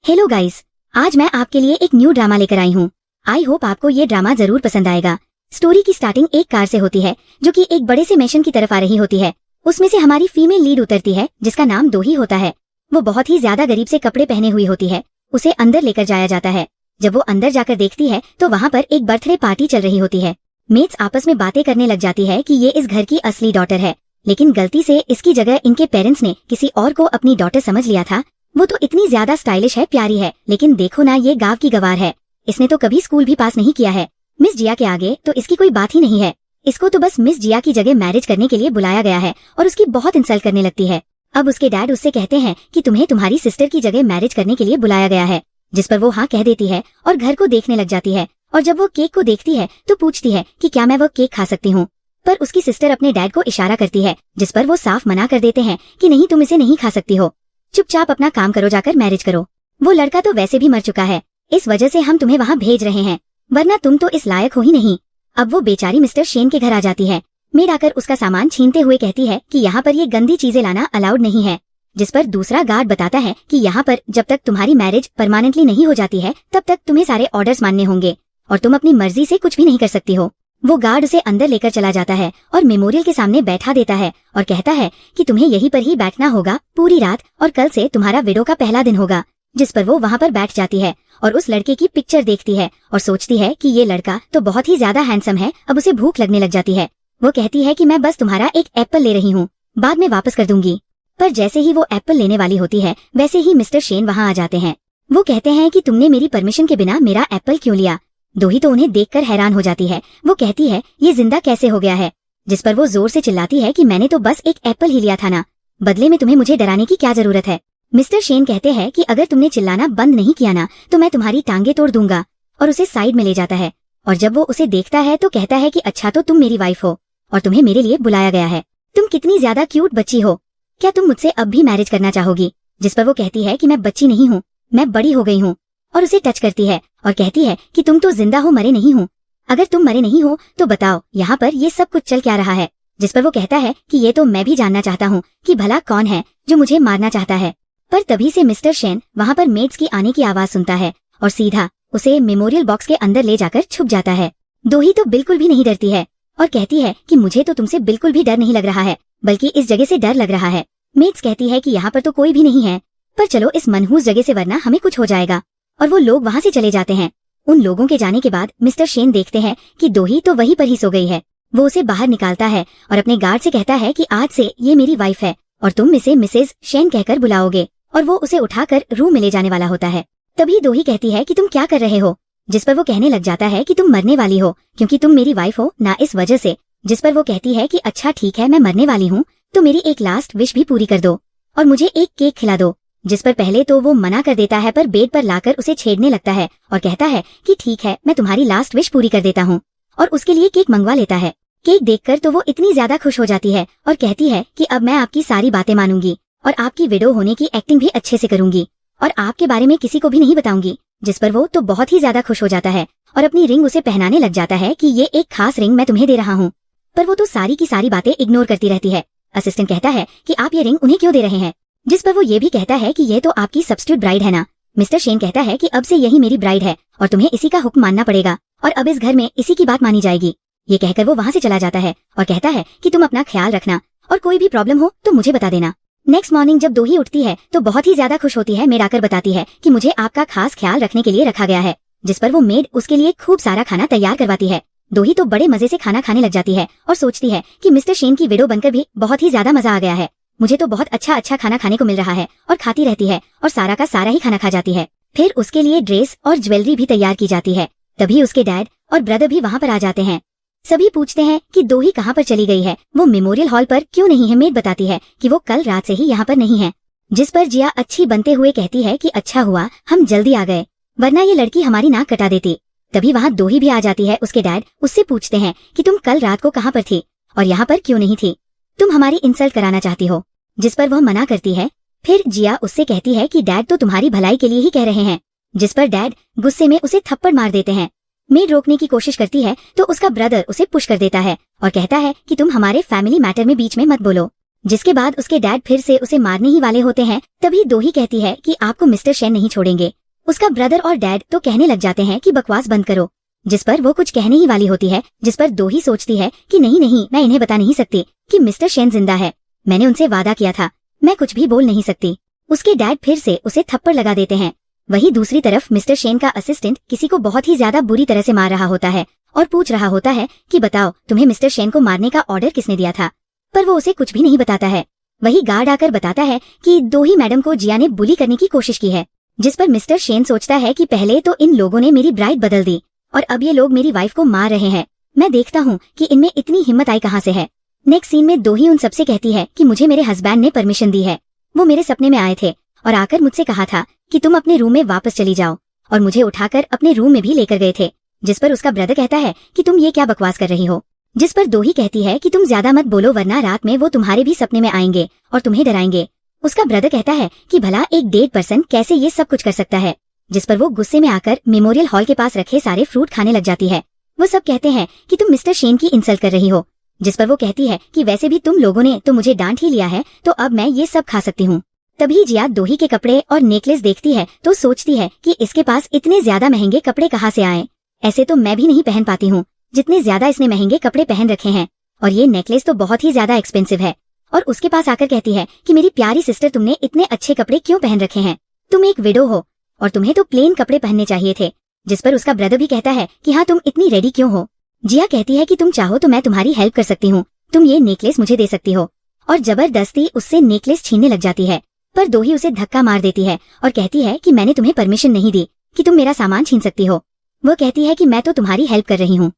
Hello guys, आज मैं आपके लिए एक न्यू ड्रामा लेकर आई हूँ। आई होप आपको ये ड्रामा जरूर पसंद आएगा। स्टोरी की स्टार्टिंग एक कार से होती है जो कि एक बड़े से मिशन की तरफ आ रही होती है। उसमें से हमारी फीमेल लीड उतरती है जिसका नाम दोही होता है। वो बहुत ही ज्यादा गरीब से कपड़े पहने हुई होती है। उसे अंदर लेकर जाया जाता है। जब वो अंदर जाकर देखती है तो वहाँ पर एक बर्थडे पार्टी चल रही होती है। मेट्स आपस में बातें करने लग जाती है कि ये इस घर की असली डॉटर है, लेकिन गलती से इसकी जगह इनके पेरेंट्स ने किसी और को अपनी डॉटर समझ लिया था। वो तो इतनी ज्यादा स्टाइलिश है, प्यारी है, लेकिन देखो ना ये गांव की गवार है। इसने तो कभी स्कूल भी पास नहीं किया है। मिस जिया के आगे तो इसकी कोई बात ही नहीं है। इसको तो बस मिस जिया की जगह मैरिज करने के लिए बुलाया गया है और उसकी बहुत इंसल्ट करने लगती है। अब उसके डैड उससे कहते हैं कि तुम्हें तुम्हारी सिस्टर की जगह मैरिज करने के लिए बुलाया गया है, जिस पर वो हाँ कह देती है और घर को देखने लग जाती है। और जब वो केक को देखती है तो पूछती है कि क्या मैं वो केक खा सकती हूँ, पर उसकी सिस्टर अपने डैड को इशारा करती है, जिस पर वो साफ मना कर देते हैं कि नहीं, तुम इसे नहीं खा सकती हो, चुपचाप अपना काम करो, जाकर मैरिज करो। वो लड़का तो वैसे भी मर चुका है, इस वजह से हम तुम्हें वहाँ भेज रहे हैं, वरना तुम तो इस लायक हो ही नहीं। अब वो बेचारी मिस्टर शेन के घर आ जाती है। मेड आकर उसका सामान छीनते हुए कहती है कि यहाँ पर ये गंदी चीजें लाना अलाउड नहीं है, जिस पर दूसरा गार्ड बताता है कि यहाँ पर जब तक तुम्हारी मैरिज परमानेंटली नहीं हो जाती है तब तक तुम्हें सारे ऑर्डर्स मानने होंगे और तुम अपनी मर्जी से कुछ भी नहीं कर सकती हो। वो गार्ड उसे अंदर लेकर चला जाता है और मेमोरियल के सामने बैठा देता है और कहता है कि तुम्हें यहीं पर ही बैठना होगा पूरी रात और कल से तुम्हारा विडो का पहला दिन होगा। जिस पर वो वहाँ पर बैठ जाती है और उस लड़के की पिक्चर देखती है और सोचती है कि ये लड़का तो बहुत ही ज्यादा हैंडसम है। अब उसे भूख लगने लग जाती है। वो कहती है कि मैं बस तुम्हारा एक एप्पल ले रही हूँ, बाद में वापस कर दूंगी। पर जैसे ही वो एप्पल लेने वाली होती है वैसे ही मिस्टर शेन वहाँ आ जाते हैं। वो कहते हैं कि तुमने मेरी परमिशन के बिना मेरा एप्पल क्यों लिया। दोही तो उन्हें देखकर हैरान हो जाती है। वो कहती है ये जिंदा कैसे हो गया है, जिस पर वो जोर से चिल्लाती है कि मैंने तो बस एक एप्पल ही लिया था ना, बदले में तुम्हें मुझे डराने की क्या जरूरत है। मिस्टर शेन कहते हैं कि अगर तुमने चिल्लाना बंद नहीं किया ना तो मैं तुम्हारी टांगे तोड़ दूंगा, और उसे साइड में ले जाता है। और जब वो उसे देखता है तो कहता है कि अच्छा तो तुम मेरी वाइफ हो और तुम्हें मेरे लिए बुलाया गया है। तुम कितनी ज्यादा क्यूट बच्ची हो, क्या तुम मुझसे अब भी मैरिज करना चाहोगी। जिस पर वो कहती है कि मैं बच्ची नहीं हूँ, मैं बड़ी हो गई हूँ, और उसे टच करती है और कहती है कि तुम तो जिंदा हो, मरे नहीं हो। अगर तुम मरे नहीं हो तो बताओ यहाँ पर ये सब कुछ चल क्या रहा है। जिस पर वो कहता है कि ये तो मैं भी जानना चाहता हूँ कि भला कौन है जो मुझे मारना चाहता है। पर तभी से मिस्टर शेन वहाँ पर मेड्स की आने की आवाज सुनता है और सीधा उसे मेमोरियल बॉक्स के अंदर ले जाकर छुप जाता है। दोही तो बिल्कुल भी नहीं डरती है और कहती है कि मुझे तो तुमसे बिल्कुल भी डर नहीं लग रहा है, बल्कि इस जगह से डर लग रहा है। मेड्स कहती है कि यहाँ पर तो कोई भी नहीं है, पर चलो इस मनहूस जगह से, वरना हमें कुछ हो जाएगा। और वो लोग वहाँ से चले जाते हैं। उन लोगों के जाने के बाद मिस्टर शेन देखते हैं कि दोही तो वहीं पर ही सो गई है। वो उसे बाहर निकालता है और अपने गार्ड से कहता है कि आज से ये मेरी वाइफ है और तुम इसे मिसेज शेन कहकर बुलाओगे, और वो उसे उठाकर रूम में ले जाने वाला होता है। तभी दोही कहती है कि तुम क्या कर रहे हो, जिस पर वो कहने लग जाता है कि तुम मरने वाली हो क्योंकि तुम मेरी वाइफ हो ना, इस वजह से। जिस पर वो कहती है कि अच्छा ठीक है, मैं मरने वाली हूँ तो मेरी एक लास्ट विश भी पूरी कर दो और मुझे एक केक खिला दो। जिस पर पहले तो वो मना कर देता है, पर बेड पर लाकर उसे छेड़ने लगता है और कहता है कि ठीक है, मैं तुम्हारी लास्ट विश पूरी कर देता हूँ, और उसके लिए केक मंगवा लेता है। केक देखकर तो वो इतनी ज्यादा खुश हो जाती है और कहती है कि अब मैं आपकी सारी बातें मानूंगी और आपकी विडो होने की एक्टिंग भी अच्छे से करूंगी और आपके बारे में किसी को भी नहीं बताऊंगी। जिस पर वो तो बहुत ही ज्यादा खुश हो जाता है और अपनी रिंग उसे पहनाने लग जाता है कि ये एक खास रिंग मैं तुम्हें दे रहा हूँ। पर वो तो सारी की सारी बातें इग्नोर करती रहती है। असिस्टेंट कहता है कि आप ये रिंग उन्हें क्यों दे रहे हैं, जिस पर वो ये भी कहता है कि ये तो आपकी सब्स्टिट्यूट ब्राइड है ना। मिस्टर शेन कहता है कि अब से यही मेरी ब्राइड है और तुम्हें इसी का हुक्म मानना पड़ेगा और अब इस घर में इसी की बात मानी जाएगी। ये कहकर वो वहाँ से चला जाता है और कहता है कि तुम अपना ख्याल रखना और कोई भी प्रॉब्लम हो तो मुझे बता देना। नेक्स्ट मॉर्निंग जब दोही उठती है तो बहुत ही ज्यादा खुश होती है। मेड आकर बताती है कि मुझे आपका खास ख्याल रखने के लिए रखा गया है, जिस पर वो मेड उसके लिए खूब सारा खाना तैयार करवाती है। दोही तो बड़े मजे से खाना खाने लग जाती है और सोचती है कि मिस्टर शेन की विडो बनकर भी बहुत ही ज्यादा मजा आ गया है। मुझे तो बहुत अच्छा खाना खाने को मिल रहा है, और खाती रहती है और सारा का सारा ही खाना खा जाती है। फिर उसके लिए ड्रेस और ज्वेलरी भी तैयार की जाती है। तभी उसके डैड और ब्रदर भी वहाँ पर आ जाते हैं। सभी पूछते हैं कि दोही कहाँ पर चली गई है, वो मेमोरियल हॉल पर क्यों नहीं है। मेड बताती है कि वो कल रात से ही यहाँ पर नहीं है। जिस पर जिया अच्छी बनते हुए कहती है कि अच्छा हुआ हम जल्दी आ गए, वरना ये लड़की हमारी नाक कटा देती। तभी वहाँ दोही भी आ जाती है। उसके डैड उससे पूछते हैं कि तुम कल रात को कहाँ पर थी और यहाँ पर क्यों नहीं थी, तुम हमारी इंसल्ट कराना चाहती हो। जिस पर वह मना करती है। फिर जिया उससे कहती है कि डैड तो तुम्हारी भलाई के लिए ही कह रहे हैं, जिस पर डैड गुस्से में उसे थप्पड़ मार देते हैं। मेड रोकने की कोशिश करती है तो उसका ब्रदर उसे पुश कर देता है और कहता है कि तुम हमारे फैमिली मैटर में बीच में मत बोलो। जिसके बाद उसके डैड फिर से उसे मारने ही वाले होते हैं। तभी दोही कहती है कि आपको मिस्टर शेन नहीं छोड़ेंगे। उसका ब्रदर और डैड तो कहने लग जाते हैं कि बकवास बंद करो, जिस पर वो कुछ कहने ही वाली होती है, जिस पर दोही सोचती है कि नहीं नहीं, मैं इन्हें बता नहीं सकती कि मिस्टर शेन जिंदा है। मैंने उनसे वादा किया था, मैं कुछ भी बोल नहीं सकती। उसके डैड फिर से उसे थप्पड़ लगा देते हैं। वहीं दूसरी तरफ मिस्टर शेन का असिस्टेंट किसी को बहुत ही ज्यादा बुरी तरह से मार रहा होता है और पूछ रहा होता है कि बताओ तुम्हें मिस्टर शेन को मारने का ऑर्डर किसने दिया था, पर वो उसे कुछ भी नहीं बताता है। वही गार्ड आकर बताता है कि दोही मैडम को जिया ने बुली करने की कोशिश की है, जिस पर मिस्टर शेन सोचता है कि पहले तो इन लोगों ने मेरी ब्राइड बदल दी और अब ये लोग मेरी वाइफ को मार रहे हैं। मैं देखता हूँ कि इनमें इतनी हिम्मत आई कहाँ से है। नेक्स्ट सीन में दोही उन सबसे कहती है कि मुझे मेरे हस्बैंड ने परमिशन दी है। वो मेरे सपने में आए थे और आकर मुझसे कहा था कि तुम अपने रूम में वापस चली जाओ, और मुझे उठाकर अपने रूम में भी लेकर गए थे। जिस पर उसका ब्रदर कहता है कि तुम ये क्या बकवास कर रही हो, जिस पर दोही कहती है कि तुम ज्यादा मत बोलो वरना रात में वो तुम्हारे भी सपने में आएंगे और तुम्हें डराएंगे। उसका ब्रदर कहता है कि भला एक डेड पर्सन कैसे ये सब कुछ कर सकता है, जिस पर वो गुस्से में आकर मेमोरियल हॉल के पास रखे सारे फ्रूट खाने लग जाती है। वो सब कहते हैं कि तुम मिस्टर शेन की इंसल्ट कर रही हो, जिस पर वो कहती है कि वैसे भी तुम लोगों ने तो मुझे डांट ही लिया है, तो अब मैं ये सब खा सकती हूँ। तभी जिया दोही के कपड़े और नेकलेस देखती है तो सोचती है कि इसके पास इतने ज्यादा महंगे कपड़े कहाँ से आए, ऐसे तो मैं भी नहीं पहन पाती हूँ जितने ज्यादा इसने महंगे कपड़े पहन रखे हैं, और ये नेकलेस तो बहुत ही ज्यादा एक्सपेंसिव है। और उसके पास आकर कहती है कि मेरी प्यारी सिस्टर, तुमने इतने अच्छे कपड़े क्यों पहन रखे हैं, तुम एक विडो हो और तुम्हें तो प्लेन कपड़े पहनने चाहिए थे। जिस पर उसका ब्रदर भी कहता है कि हाँ, तुम इतनी रेडी क्यों हो। जिया कहती है कि तुम चाहो तो मैं तुम्हारी हेल्प कर सकती हूँ, तुम ये नेकलेस मुझे दे सकती हो, और जबरदस्ती उससे नेकलेस छीनने लग जाती है। पर दोही उसे धक्का मार देती है और कहती है कि मैंने तुम्हें परमिशन नहीं दी कि तुम मेरा सामान छीन सकती हो। वो कहती है कि मैं तो तुम्हारी हेल्प कर रही हूँ।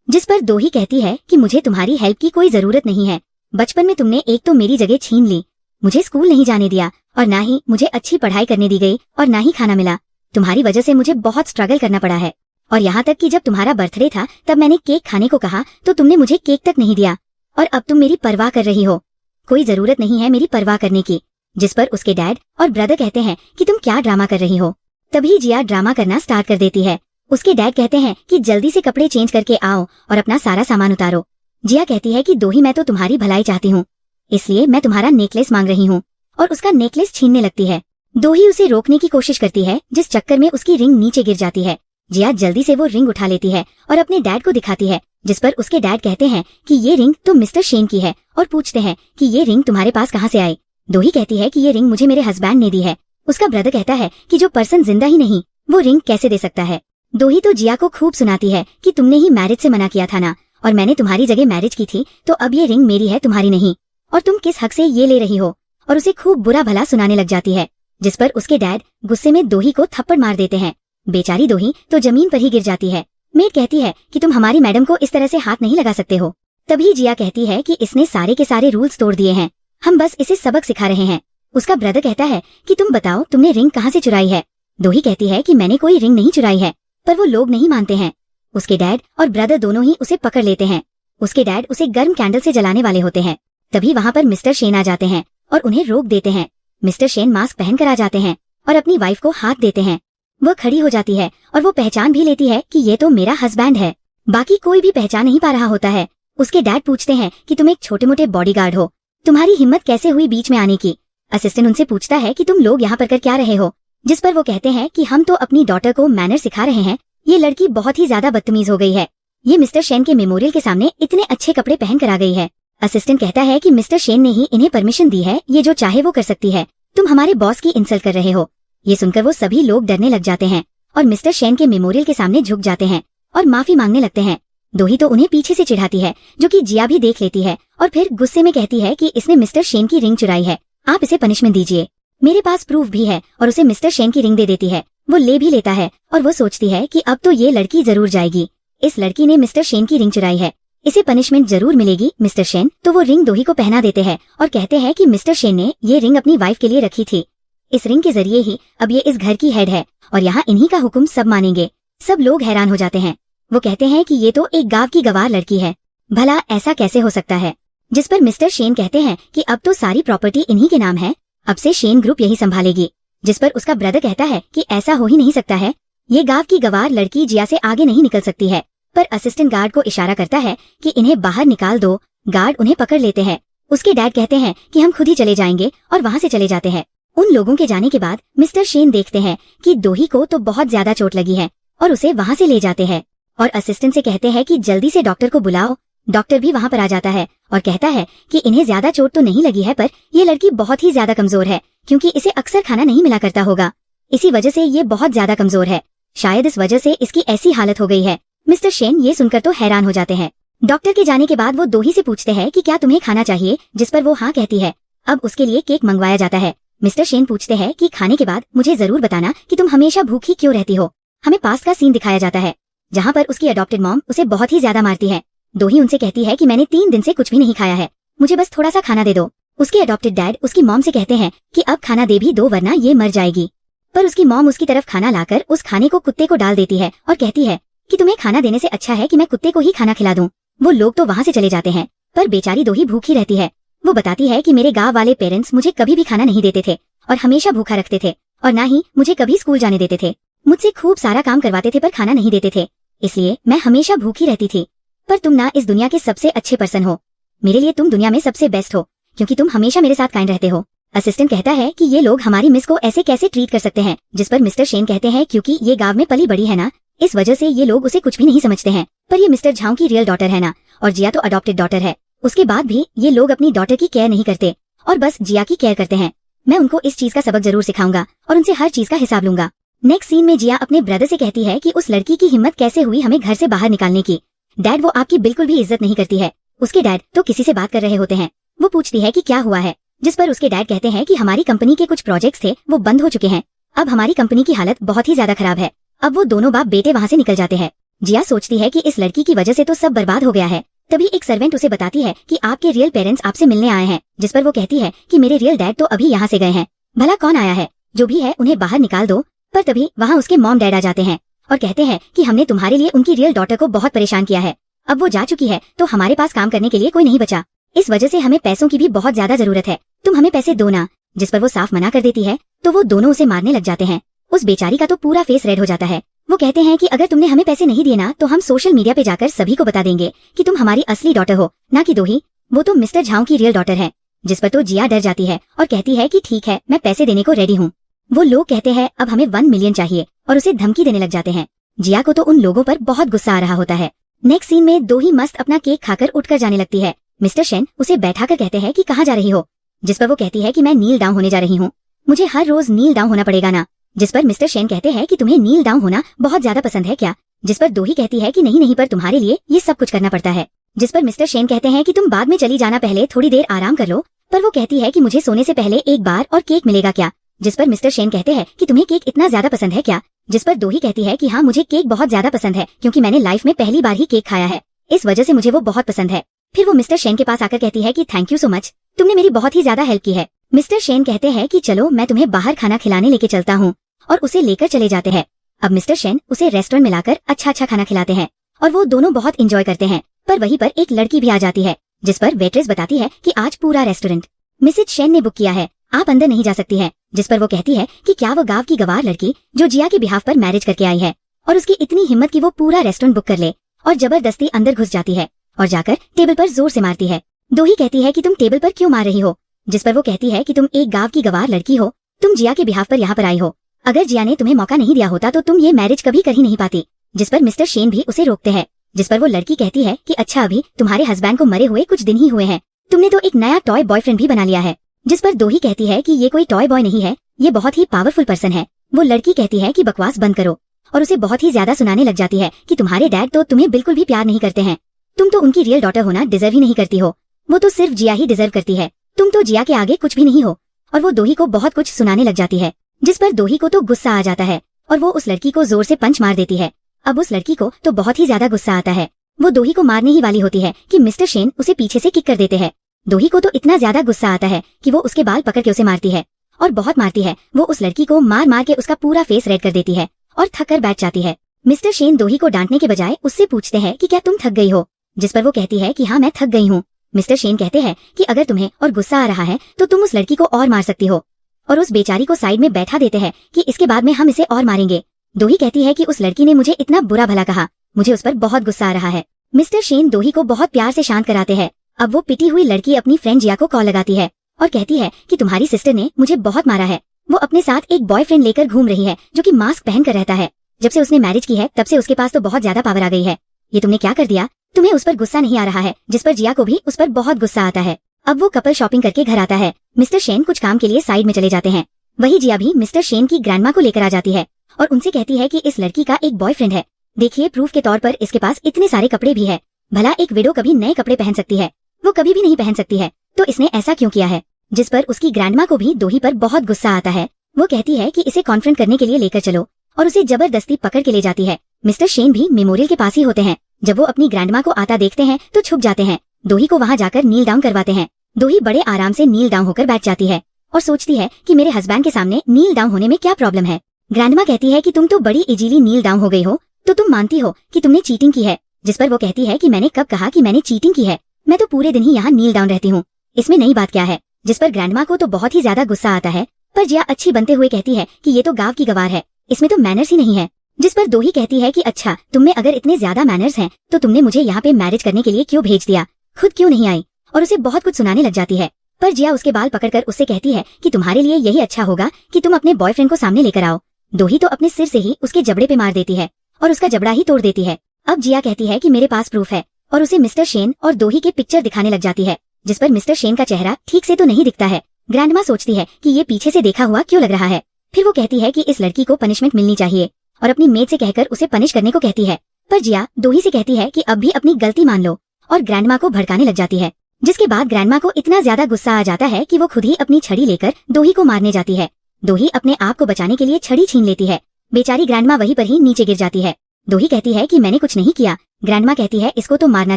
जिस पर दोही कहती है कि मुझे तुम्हारी हेल्प की कोई जरूरत नहीं है। बचपन में तुमने एक तो मेरी जगह छीन ली, मुझे स्कूल नहीं जाने दिया, और ना ही मुझे अच्छी पढ़ाई करने दी गई, और ना ही खाना मिला। तुम्हारी वजह से मुझे बहुत स्ट्रगल करना पड़ा है, और यहाँ तक कि जब तुम्हारा बर्थडे था तब मैंने केक खाने को कहा तो तुमने मुझे केक तक नहीं दिया, और अब तुम मेरी परवाह कर रही हो। कोई जरूरत नहीं है मेरी परवाह करने की। जिस पर उसके डैड और ब्रदर कहते हैं कि तुम क्या ड्रामा कर रही हो। तभी जिया ड्रामा करना स्टार्ट कर देती है। उसके डैड कहते हैं कि जल्दी से कपड़े चेंज करके आओ और अपना सारा सामान उतारो। जिया कहती है कि दोही, मैं तो तुम्हारी भलाई चाहती हूँ, इसलिए मैं तुम्हारा नेकलेस मांग रही हूँ, और उसका नेकलेस छीनने लगती है। दोही उसे रोकने की कोशिश करती है, जिस चक्कर में उसकी रिंग नीचे गिर जाती है। जिया जल्दी से वो रिंग उठा लेती है और अपने डैड को दिखाती है, जिस पर उसके डैड कहते हैं कि ये रिंग तो मिस्टर शेन की है, और पूछते हैं कि ये रिंग तुम्हारे पास कहाँ से आई। दोही कहती है कि ये रिंग मुझे मेरे हस्बैंड ने दी है। उसका ब्रदर कहता है कि जो पर्सन जिंदा ही नहीं वो रिंग कैसे दे सकता है। दोही तो जिया को खूब सुनाती है कि तुमने ही मैरिज से मना किया था ना, और मैंने तुम्हारी जगह मैरिज की थी, तो अब ये रिंग मेरी है, तुम्हारी नहीं, और तुम किस हक से ये ले रही हो, और उसे खूब बुरा भला सुनाने लग जाती है। जिस पर उसके डैड गुस्से में दोही को थप्पड़ मार देते हैं। बेचारी दोही तो जमीन पर ही गिर जाती है। मेड कहती है कि तुम हमारी मैडम को इस तरह से हाथ नहीं लगा सकते हो। तभी जिया कहती है कि इसने सारे के सारे रूल्स तोड़ दिए हैं, हम बस इसे सबक सिखा रहे हैं। उसका ब्रदर कहता है कि तुम बताओ तुमने रिंग कहाँ से चुराई है। दोही कहती है कि मैंने कोई रिंग नहीं चुराई है, पर वो लोग नहीं मानते हैं। उसके डैड और ब्रदर दोनों ही उसे पकड़ लेते हैं। उसके डैड उसे गर्म कैंडल से जलाने वाले होते हैं। तभी वहाँ पर मिस्टर शेन आ जाते हैं और उन्हें रोक देते हैं। मिस्टर शेन मास्क पहनकर आ जाते हैं और अपनी वाइफ को हाथ देते हैं। वो खड़ी हो जाती है और वो पहचान भी लेती है कि ये तो मेरा हस्बैंड है। बाकी कोई भी पहचान नहीं पा रहा होता है। उसके डैड पूछते हैं कि तुम एक छोटे मोटे बॉडीगार्ड हो, तुम्हारी हिम्मत कैसे हुई बीच में आने की। असिस्टेंट उनसे पूछता है कि तुम लोग यहाँ पर कर क्या रहे हो। जिस पर वो कहते हैं कि हम तो अपनी डॉटर को मैनर सिखा रहे हैं, ये लड़की बहुत ही ज्यादा बदतमीज हो गई है, ये मिस्टर शेन के मेमोरियल के सामने इतने अच्छे कपड़े पहन कर आ गई है। असिस्टेंट कहता है कि मिस्टर शेन ने ही इन्हें परमिशन दी है, ये जो चाहे वो कर सकती है, तुम हमारे बॉस की इंसल्ट कर रहे हो। ये सुनकर वो सभी लोग डरने लग जाते हैं और मिस्टर शेन के मेमोरियल के सामने झुक जाते हैं और माफी मांगने लगते हैं। दोही तो उन्हें पीछे से चिढ़ाती है, जो कि जिया भी देख लेती है, और फिर गुस्से में कहती है कि इसने मिस्टर शेन की रिंग चुराई है, आप इसे पनिशमेंट दीजिए। मेरे पास प्रूफ भी है, और उसे मिस्टर शेन की रिंग दे देती है। वो ले भी लेता है और वो सोचती है कि अब तो ये लड़की जरूर जाएगी, इस लड़की ने मिस्टर शेन की रिंग चुराई है, इसे पनिशमेंट जरूर मिलेगी। मिस्टर शेन तो वो रिंग दोही को पहना देते हैं और कहते हैं कि मिस्टर शेन ने ये रिंग अपनी वाइफ के लिए रखी थी, इस रिंग के जरिए ही अब ये इस घर की हेड है और यहाँ इन्हीं का हुक्म सब मानेंगे। सब लोग हैरान हो जाते हैं। वो कहते हैं कि ये तो एक गांव की गवार लड़की है, भला ऐसा कैसे हो सकता है। जिस पर मिस्टर शेन कहते हैं कि अब तो सारी प्रॉपर्टी इन्हीं के नाम है, अब से शेन ग्रुप यही संभालेगी। जिस पर उसका ब्रदर कहता है कि ऐसा हो ही नहीं सकता है, ये गांव की गवार लड़की जिया से आगे नहीं निकल सकती है। पर असिस्टेंट गार्ड को इशारा करता है कि इन्हें बाहर निकाल दो। गार्ड उन्हें पकड़ लेते हैं। उसके डैड कहते हैं कि हम खुद ही चले जाएंगे और वहाँ से चले जाते हैं। उन लोगों के जाने के बाद मिस्टर शेन देखते हैं कि दोही को तो बहुत ज्यादा चोट लगी है और उसे वहाँ से ले जाते हैं और असिस्टेंट से कहते हैं कि जल्दी से डॉक्टर को बुलाओ। डॉक्टर भी वहाँ पर आ जाता है और कहता है कि इन्हें ज्यादा चोट तो नहीं लगी है, पर ये लड़की बहुत ही ज्यादा कमजोर है क्योंकि इसे अक्सर खाना नहीं मिला करता होगा, इसी वजह से ये बहुत ज्यादा कमजोर है। शायद इस वजह से इसकी ऐसी हालत हो गई है। मिस्टर शेन ये सुनकर तो हैरान हो जाते हैं। डॉक्टर के जाने के बाद वो दोही से पूछते हैं कि क्या तुम्हें खाना चाहिए, जिस पर वो हाँ कहती है। अब उसके लिए केक मंगवाया जाता है। मिस्टर शेन पूछते हैं कि खाने के बाद मुझे जरूर बताना कि तुम हमेशा भूखी क्यों रहती हो। हमें पास्ट का सीन दिखाया जाता है जहाँ पर उसकी अडॉप्टेड मॉम उसे बहुत ही ज्यादा मारती है। दोही उनसे कहती है कि मैंने 3 दिन से कुछ भी नहीं खाया है, मुझे बस थोड़ा सा खाना दे दो। उसके अडॉप्टेड डैड उसकी मॉम से कहते हैं कि अब खाना दे भी दो वरना ये मर जाएगी, पर उसकी मॉम उसकी तरफ खाना लाकर उस खाने को कुत्ते को डाल देती है और कहती है कि तुम्हें खाना देने से अच्छा है कि मैं कुत्ते को ही खाना खिला दूं। वो लोग तो वहाँ से चले जाते हैं, पर बेचारी दोही भूखी रहती है। वो बताती है कि मेरे गाँव वाले पेरेंट्स मुझे कभी भी खाना नहीं देते थे और हमेशा भूखा रखते थे और ना ही मुझे कभी स्कूल जाने देते थे। मुझसे खूब सारा काम करवाते थे पर खाना नहीं देते थे, इसलिए मैं हमेशा भूखी रहती थी। पर तुम ना इस दुनिया के सबसे अच्छे पर्सन हो, मेरे लिए तुम दुनिया में सबसे बेस्ट हो क्योंकि तुम हमेशा मेरे साथ कायम रहते हो। असिस्टेंट कहता है कि ये लोग हमारी मिस को ऐसे कैसे ट्रीट कर सकते हैं, जिस पर मिस्टर शेन कहते हैं क्योंकि ये गांव में पली बड़ी है ना, इस वजह से ये लोग उसे कुछ भी नहीं समझते हैं। पर ये मिस्टर झाओ की रियल डॉटर है ना, और जिया तो अडॉप्टेड डॉटर है। उसके बाद भी ये लोग अपनी डॉटर की केयर नहीं करते और बस जिया की केयर करते हैं। मैं उनको इस चीज का सबक जरूर सिखाऊंगा और उनसे हर चीज का हिसाब लूंगा। नेक्स्ट सीन में जिया अपने ब्रदर से कहती है कि उस लड़की की हिम्मत कैसे हुई हमें घर से बाहर निकालने की। डैड वो आपकी बिल्कुल भी इज्जत नहीं करती है। उसके डैड तो किसी से बात कर रहे होते हैं। वो पूछती है कि क्या हुआ है, जिस पर उसके डैड कहते हैं कि हमारी कंपनी के कुछ प्रोजेक्ट्स थे वो बंद हो चुके हैं, अब हमारी कंपनी की हालत बहुत ही ज्यादा खराब है। अब वो दोनों बाप बेटे वहाँ से निकल जाते हैं। जिया सोचती है कि इस लड़की की वजह से तो सब बर्बाद हो गया है। तभी एक सर्वेंट उसे बताती है कि आपके रियल पेरेंट्स आपसे मिलने आए हैं, जिस पर वो कहती है कि मेरे रियल डैड तो अभी यहाँ से गए हैं, भला कौन आया है, जो भी है उन्हें बाहर निकाल दो। पर तभी वहाँ उसके मॉम डैड आ जाते हैं और कहते हैं कि हमने तुम्हारे लिए उनकी रियल डॉटर को बहुत परेशान किया है, अब वो जा चुकी है तो हमारे पास काम करने के लिए कोई नहीं बचा, इस वजह से हमें पैसों की भी बहुत ज्यादा जरूरत है, तुम हमें पैसे दो ना। जिस पर वो साफ मना कर देती है तो वो दोनों उसे मारने लग जाते हैं। उस बेचारी का तो पूरा फेस रेड हो जाता है। वो कहते हैं कि अगर तुमने हमें पैसे नहीं दिए ना तो हम सोशल मीडिया पे जाकर सभी को बता देंगे कि तुम हमारी असली डॉटर हो, ना कि दोही, वो तो मिस्टर झाओ की रियल डॉटर है। जिस पर तो जिया डर जाती है और कहती है कि ठीक है मैं पैसे देने को रेडी हूँ। वो लोग कहते हैं अब हमें 1 मिलियन चाहिए और उसे धमकी देने लग जाते हैं। जिया को तो उन लोगों पर बहुत गुस्सा आ रहा होता है। नेक्स्ट सीन में दोही मस्त अपना केक खाकर उठकर जाने लगती है। मिस्टर शेन उसे बैठाकर कहते हैं कि कहाँ जा रही हो, जिस पर वो कहती है कि मैं नील डाउन होने जा रही हूँ, मुझे हर रोज नील डाउन होना पड़ेगा ना। जिस पर मिस्टर शेन कहते हैं कि तुम्हें नील डाउन होना बहुत ज्यादा पसंद है क्या, जिस पर दोही कहती है कि नहीं नहीं, पर तुम्हारे लिए ये सब कुछ करना पड़ता है। जिस पर मिस्टर शेन कहते हैं कि तुम बाद में चली जाना, पहले थोड़ी देर आराम कर लो। पर वो कहती है कि मुझे सोने से पहले एक बार और केक मिलेगा क्या, जिस पर मिस्टर शेन कहते हैं कि तुम्हें केक इतना ज्यादा पसंद है क्या। जिस पर दोही कहती है कि हाँ मुझे केक बहुत ज्यादा पसंद है क्योंकि मैंने लाइफ में पहली बार ही केक खाया है, इस वजह से मुझे वो बहुत पसंद है। फिर वो मिस्टर शेन के पास आकर कहती है कि थैंक यू सो मच, तुमने मेरी बहुत ही ज्यादा हेल्प की है। मिस्टर शेन कहते हैं कि चलो मैं तुम्हें बाहर खाना खिलाने लेके चलता हूँ, और उसे लेकर चले जाते हैं। अब मिस्टर शेन उसे रेस्टोरेंट में लाकर अच्छा खाना खिलाते हैं और वो दोनों बहुत इंजॉय करते हैं। पर वहीं पर एक लड़की भी आ जाती है, जिस पर वेट्रेस बताती है कि आज पूरा रेस्टोरेंट मिसेज शेन ने बुक किया है, आप अंदर नहीं जा सकती है। जिस पर वो कहती है कि क्या वो गांव की गवार लड़की जो जिया के बिहाफ पर मैरिज करके आई है, और उसकी इतनी हिम्मत कि वो पूरा रेस्टोरेंट बुक कर ले, और जबरदस्ती अंदर घुस जाती है और जाकर टेबल पर जोर से मारती है। दोही कहती है कि तुम टेबल पर क्यों मार रही हो, जिस पर वो कहती है कि तुम एक गांव की गवार लड़की हो, तुम जिया के बिहाफ पर यहाँ पर आई हो, अगर जिया ने तुम्हें मौका नहीं दिया होता तो तुम ये मैरिज कभी कर ही नहीं पाती। जिस पर मिस्टर शेन भी उसे रोकते हैं। जिस पर वो लड़की कहती है कि अच्छा अभी तुम्हारे हस्बैंड को मरे हुए कुछ दिन ही हुए हैं, तुमने तो एक नया टॉय बॉयफ्रेंड भी बना लिया है। जिस पर दोही कहती है कि ये कोई टॉय बॉय नहीं है, ये बहुत ही पावरफुल पर्सन है। वो लड़की कहती है कि बकवास बंद करो, और उसे बहुत ही ज्यादा सुनाने लग जाती है कि तुम्हारे डैड तो तुम्हें बिल्कुल भी प्यार नहीं करते हैं, तुम तो उनकी रियल डॉटर होना डिजर्व ही नहीं करती हो, वो तो सिर्फ जिया ही डिजर्व करती है, तुम तो जिया के आगे कुछ भी नहीं हो। और वो दोही को बहुत कुछ सुनाने लग जाती है, जिस पर दोही को तो गुस्सा आ जाता है और वो उस लड़की को जोर से पंच मार देती है। अब उस लड़की को तो बहुत ही ज्यादा गुस्सा आता है, वो दोही को मारने ही वाली होती है कि मिस्टर शेन उसे पीछे से किक कर देते हैं। दोही को तो इतना ज्यादा गुस्सा आता है कि वो उसके बाल पकड़ के उसे मारती है और बहुत मारती है। वो उस लड़की को मार मार के उसका पूरा फेस रेड कर देती है और थक कर बैठ जाती है। मिस्टर शेन दोही को डांटने के बजाय उससे पूछते हैं कि क्या तुम थक गई हो, जिस पर वो कहती है कि हाँ मैं थक गई हूँ। मिस्टर शेन कहते हैं कि अगर तुम्हें और गुस्सा आ रहा है तो तुम उस लड़की को और मार सकती हो, और उस बेचारी को साइड में बैठा देते हैं कि इसके बाद में हम इसे और मारेंगे। दोही कहती है कि उस लड़की ने मुझे इतना बुरा भला कहा, मुझे उस पर बहुत गुस्सा आ रहा है। मिस्टर शेन दोही को बहुत प्यार से शांत कराते हैं। अब वो पिटी हुई लड़की अपनी फ्रेंड जिया को कॉल लगाती है और कहती है कि तुम्हारी सिस्टर ने मुझे बहुत मारा है। वो अपने साथ एक बॉयफ्रेंड लेकर घूम रही है जो कि मास्क पहन कर रहता है। जब से उसने मैरिज की है तब से उसके पास तो बहुत ज्यादा पावर आ गई है। ये तुमने क्या कर दिया? तुम्हें उस पर गुस्सा नहीं आ रहा है? जिस पर जिया को भी उस पर बहुत गुस्सा आता है। अब वो कपल शॉपिंग करके घर आता है। मिस्टर शेन कुछ काम के लिए साइड में चले जाते हैं। वही जिया भी मिस्टर शेन की ग्रैंडमा को लेकर आ जाती है और उनसे कहती है कि इस लड़की का एक बॉयफ्रेंड है। देखिए, प्रूफ के तौर पर इसके पास इतने सारे कपड़े भी है। भला एक विडो कभी नए कपड़े पहन सकती है? वो कभी भी नहीं पहन सकती है, तो इसने ऐसा क्यों किया है? जिस पर उसकी ग्रैंडमा को भी दोही पर बहुत गुस्सा आता है। वो कहती है कि इसे कॉन्फ्रेंट करने के लिए लेकर चलो और उसे जबरदस्ती पकड़ के ले जाती है। मिस्टर शेन भी मेमोरियल के पास ही होते हैं। जब वो अपनी ग्रैंडमा को आता देखते हैं तो छुप जाते हैं। दोही को वहाँ जाकर नील डाउन करवाते हैं। दोही बड़े आराम से नील डाउन होकर बैठ जाती है और सोचती है कि मेरे हस्बैंड के सामने नील डाउन होने में क्या प्रॉब्लम है। ग्रैंडमा कहती है कि तुम तो बड़ी इजीली नील डाउन हो गई हो, तो तुम मानती हो कि तुमने चीटिंग की है। जिस पर वो कहती है कि मैंने कब कहा कि मैंने चीटिंग की है? मैं तो पूरे दिन ही यहाँ नील डाउन रहती हूँ, इसमें नई बात क्या है? जिस पर ग्रैंडमा को तो बहुत ही ज्यादा गुस्सा आता है, पर जिया अच्छी बनते हुए कहती है कि ये तो गांव की गवार है, इसमें तो मैनर्स ही नहीं है। जिस पर दोही कहती है कि अच्छा, तुम में अगर इतने ज्यादा मैनर्स हैं तो तुमने मुझे यहाँ पे मैरिज करने के लिए क्यों भेज दिया? खुद क्यों नहीं आई? और उसे बहुत कुछ सुनाने लग जाती है। पर जिया उसके बाल पकड़कर उससे कहती है कि तुम्हारे लिए यही अच्छा होगा कि तुम अपने बॉयफ्रेंड को सामने लेकर आओ। दोही तो अपने सिर से ही उसके जबड़े पे मार देती है और उसका जबड़ा ही तोड़ देती है। अब जिया कहती है कि मेरे पास प्रूफ है और उसे मिस्टर शेन और दोही के पिक्चर दिखाने लग जाती है। जिस पर मिस्टर शेन का चेहरा ठीक से तो नहीं दिखता है। ग्रैंडमा सोचती है कि ये पीछे से देखा हुआ क्यों लग रहा है। फिर वो कहती है कि इस लड़की को पनिशमेंट मिलनी चाहिए और अपनी मेड से कहकर उसे पनिश करने को कहती है। पर जिया दोही से कहती है कि अब भी अपनी गलती मान लो और ग्रैंडमा को भड़काने लग जाती है। जिसके बाद ग्रैंडमा को इतना ज्यादा गुस्सा आ जाता है कि वो खुद ही अपनी छड़ी लेकर दोही को मारने जाती है। दोही अपने आप को बचाने के लिए छड़ी छीन लेती है। बेचारी ग्रैंडमा वहीं पर ही नीचे गिर जाती है। दोही कहती है कि मैंने कुछ नहीं किया। ग्रैंडमा कहती है इसको तो मारना